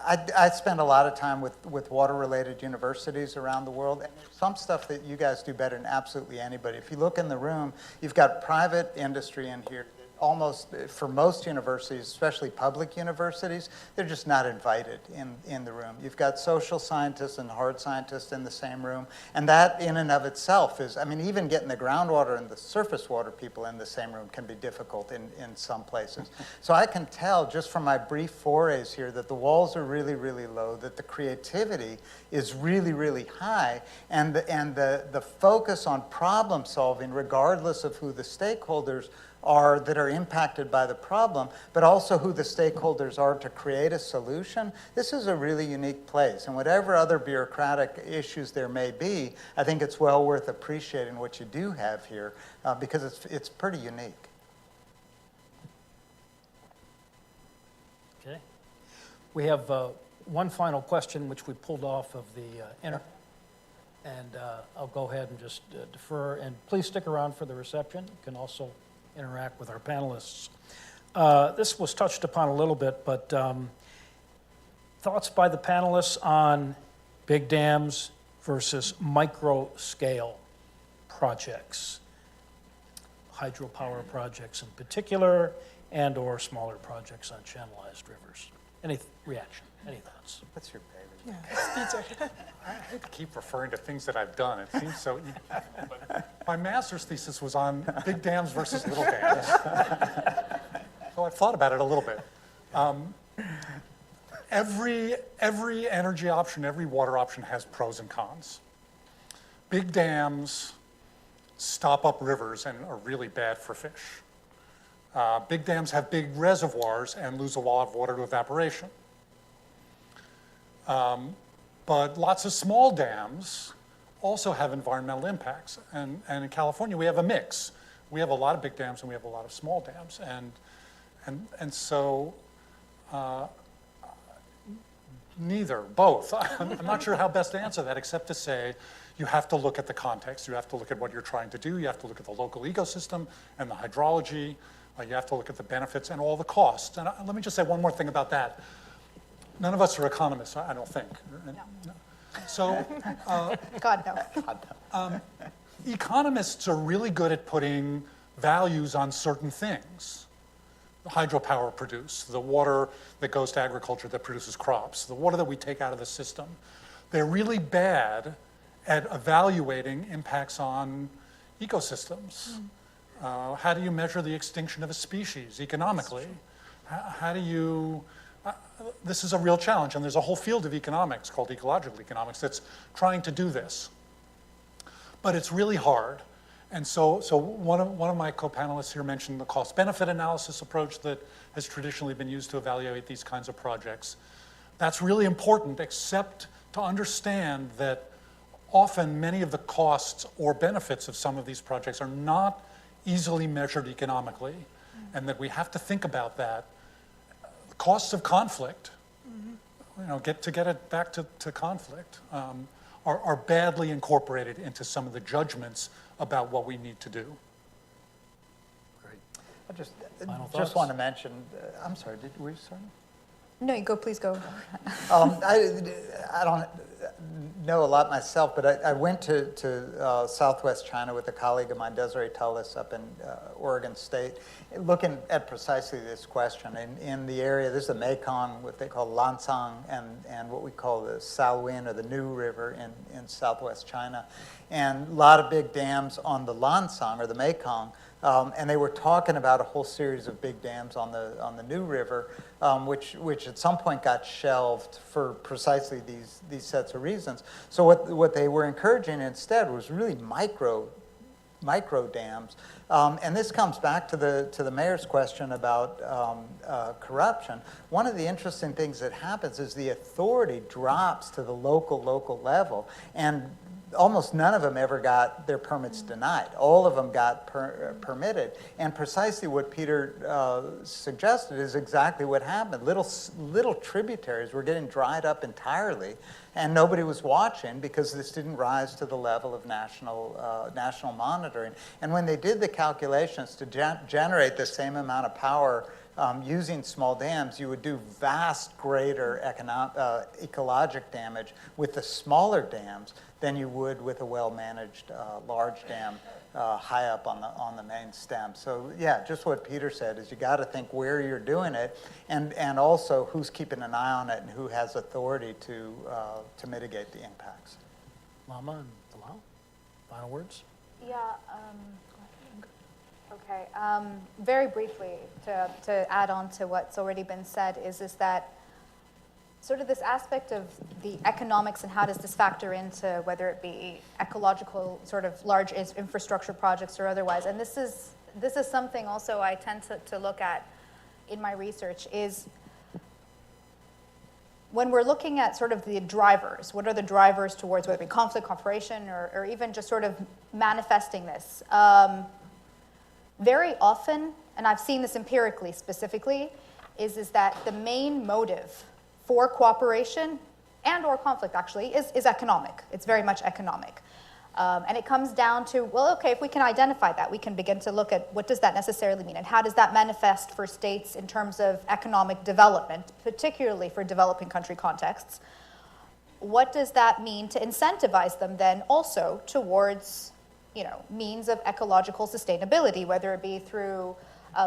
I spend a lot of time with water-related universities around the world, and there's some stuff that you guys do better than absolutely anybody. If you look in the room, you've got private industry in here. Almost, for most universities, especially public universities, they're just not invited in the room. You've got social scientists and hard scientists in the same room, and that in and of itself is, I mean, even getting the groundwater and the surface water people in the same room can be difficult in some places. So I can tell just from my brief forays here that the walls are really, really low, that the creativity is really, really high, and the focus on problem solving, regardless of who the stakeholders are that are impacted by the problem, but also who the stakeholders are to create a solution. This is a really unique place, and whatever other bureaucratic issues there may be, I think it's well worth appreciating what you do have here, because it's pretty unique. Okay. We have one final question, which we pulled off of the internet, and I'll go ahead and just defer, and please stick around for the reception. You can also interact with our panelists. This was touched upon a little bit, but thoughts by the panelists on big dams versus micro-scale projects, hydropower projects in particular, and or smaller projects on channelized rivers. Any reaction, any thoughts? What's your favorite? Yeah, I hate to keep referring to things that I've done. It seems so easy. But my master's thesis was on big dams versus little dams. So I've thought about it a little bit. Every energy option, every water option has pros and cons. Big dams stop up rivers and are really bad for fish. Big dams have big reservoirs and lose a lot of water to evaporation. But lots of small dams also have environmental impacts. And in California, we have a mix. We have a lot of big dams and we have a lot of small dams. And so neither, both. I'm not sure how best to answer that, except to say you have to look at the context. You have to look at what you're trying to do. You have to look at the local ecosystem and the hydrology. You have to look at the benefits and all the costs. And let me just say one more thing about that. None of us are economists, I don't think. No. So, God, no. Economists are really good at putting values on certain things. The hydropower produced, the water that goes to agriculture that produces crops, the water that we take out of the system. They're really bad at evaluating impacts on ecosystems. How do you measure the extinction of a species economically? How do you... this is a real challenge, and there's a whole field of economics called ecological economics that's trying to do this. But it's really hard. And so one of my co-panelists here mentioned the cost-benefit analysis approach that has traditionally been used to evaluate these kinds of projects. That's really important, except to understand that often many of the costs or benefits of some of these projects are not easily measured economically, and that we have to think about that. The costs of conflict, to get it back to conflict, are badly incorporated into some of the judgments about what we need to do. Great. I just want to mention, I'm sorry, were you sorry? No, you go, please go. know a lot myself, but I went to southwest China with a colleague of mine, Desiree Tullis, up in Oregon State, looking at precisely this question. In the area, there's the Mekong, what they call Lancang, and what we call the Salween, or the New River in southwest China. And a lot of big dams on the Lancang, or the Mekong, and they were talking about a whole series of big dams on the New River, which at some point got shelved for precisely these sets of reasons. So what they were encouraging instead was really micro dams, and this comes back to the mayor's question about corruption. One of the interesting things that happens is the authority drops to the local level, and almost none of them ever got their permits denied. All of them got permitted. And precisely what Peter suggested is exactly what happened. Little tributaries were getting dried up entirely, and nobody was watching because this didn't rise to the level of national monitoring. And when they did the calculations to generate the same amount of power using small dams, you would do vast greater ecologic damage with the smaller dams than you would with a well-managed large dam high up on the main stem. So yeah, just what Peter said is you got to think where you're doing it, and also who's keeping an eye on it and who has authority to mitigate the impacts. Lama and Bilal, final words? Yeah. Okay. Very briefly, to add on to what's already been said, is that sort of this aspect of the economics and how does this factor into whether it be ecological sort of large infrastructure projects or otherwise. And this is something also I tend to look at in my research, is when we're looking at sort of the drivers, what are the drivers towards whether it be conflict, cooperation, or even just sort of manifesting this. Very often, and I've seen this empirically specifically, is that the main motive for cooperation and or conflict actually is economic. It's very much economic. And it comes down to, well, okay, if we can identify that, we can begin to look at what does that necessarily mean and how does that manifest for states in terms of economic development, particularly for developing country contexts. What does that mean to incentivize them then also towards, means of ecological sustainability, whether it be through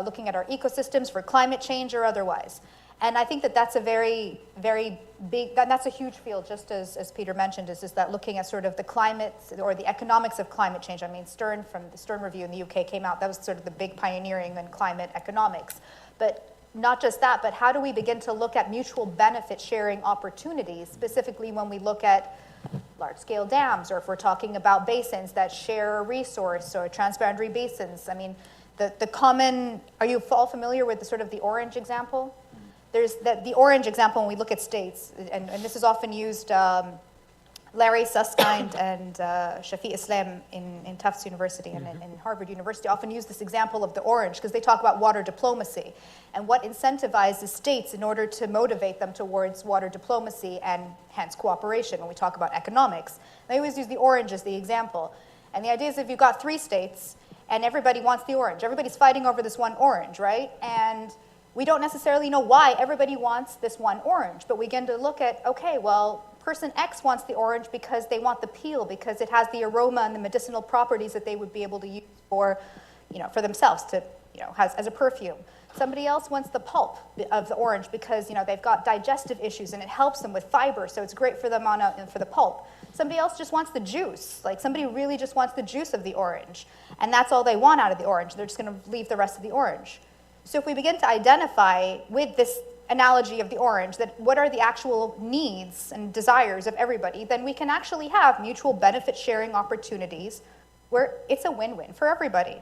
looking at our ecosystems for climate change or otherwise. And I think that that's a very, very big, that's a huge field, just as Peter mentioned, is that looking at sort of the climate or the economics of climate change. I mean, Stern, from the Stern Review in the UK came out, that was sort of the big pioneering in climate economics. But not just that, but how do we begin to look at mutual benefit sharing opportunities, specifically when we look at large-scale dams, or if we're talking about basins that share a resource, or transboundary basins. I mean, the common, are you all familiar with the sort of the orange example? There's the orange example when we look at states, and this is often used, Larry Susskind and Shafi Islam in Tufts University and in Harvard University often use this example of the orange because they talk about water diplomacy and what incentivizes states in order to motivate them towards water diplomacy and hence cooperation when we talk about economics. They always use the orange as the example. And the idea is if you've got 3 states and everybody wants the orange, everybody's fighting over this one orange, right? And we don't necessarily know why everybody wants this one orange, but we begin to look at, okay, well, person X wants the orange because they want the peel, because it has the aroma and the medicinal properties that they would be able to use for, for themselves to, as a perfume. Somebody else wants the pulp of the orange because, they've got digestive issues and it helps them with fiber, so it's great for them for the pulp. Somebody else just wants the juice. Like somebody really just wants the juice of the orange, and that's all they want out of the orange. They're just going to leave the rest of the orange. So if we begin to identify with this analogy of the orange, that what are the actual needs and desires of everybody, then we can actually have mutual benefit sharing opportunities where it's a win-win for everybody.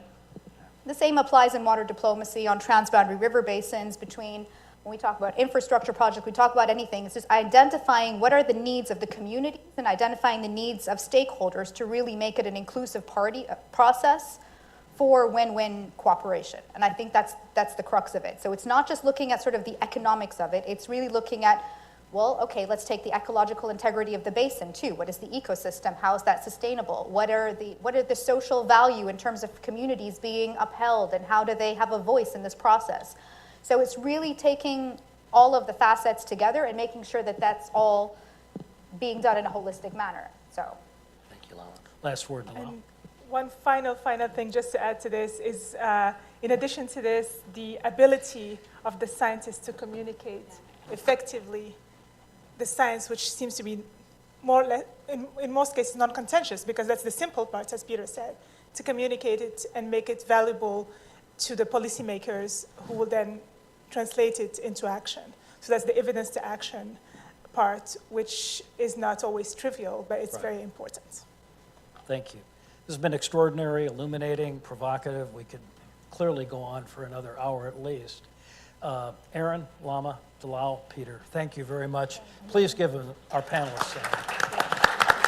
The same applies in water diplomacy on transboundary river basins between, when we talk about infrastructure projects, we talk about anything, it's just identifying what are the needs of the communities and identifying the needs of stakeholders to really make it an inclusive process for win-win cooperation. And I think that's the crux of it. So it's not just looking at sort of the economics of it, it's really looking at, well, okay, let's take the ecological integrity of the basin too. What is the ecosystem? How is that sustainable? What are the social value in terms of communities being upheld, and how do they have a voice in this process? So it's really taking all of the facets together and making sure that that's all being done in a holistic manner. So, Thank you, Lama. Last word, Lama. And one final thing just to add to this is, in addition to this, the ability of the scientists to communicate effectively the science, which seems to be more or less, in most cases, non-contentious, because that's the simple part, as Peter said, to communicate it and make it valuable to the policymakers who will then translate it into action. So that's the evidence to action part, which is not always trivial, but it's very important. Thank you. This has been extraordinary, illuminating, provocative. We could clearly go on for another hour at least. Aaron, Lama, Dalal, Peter, thank you very much. Please give our panelists a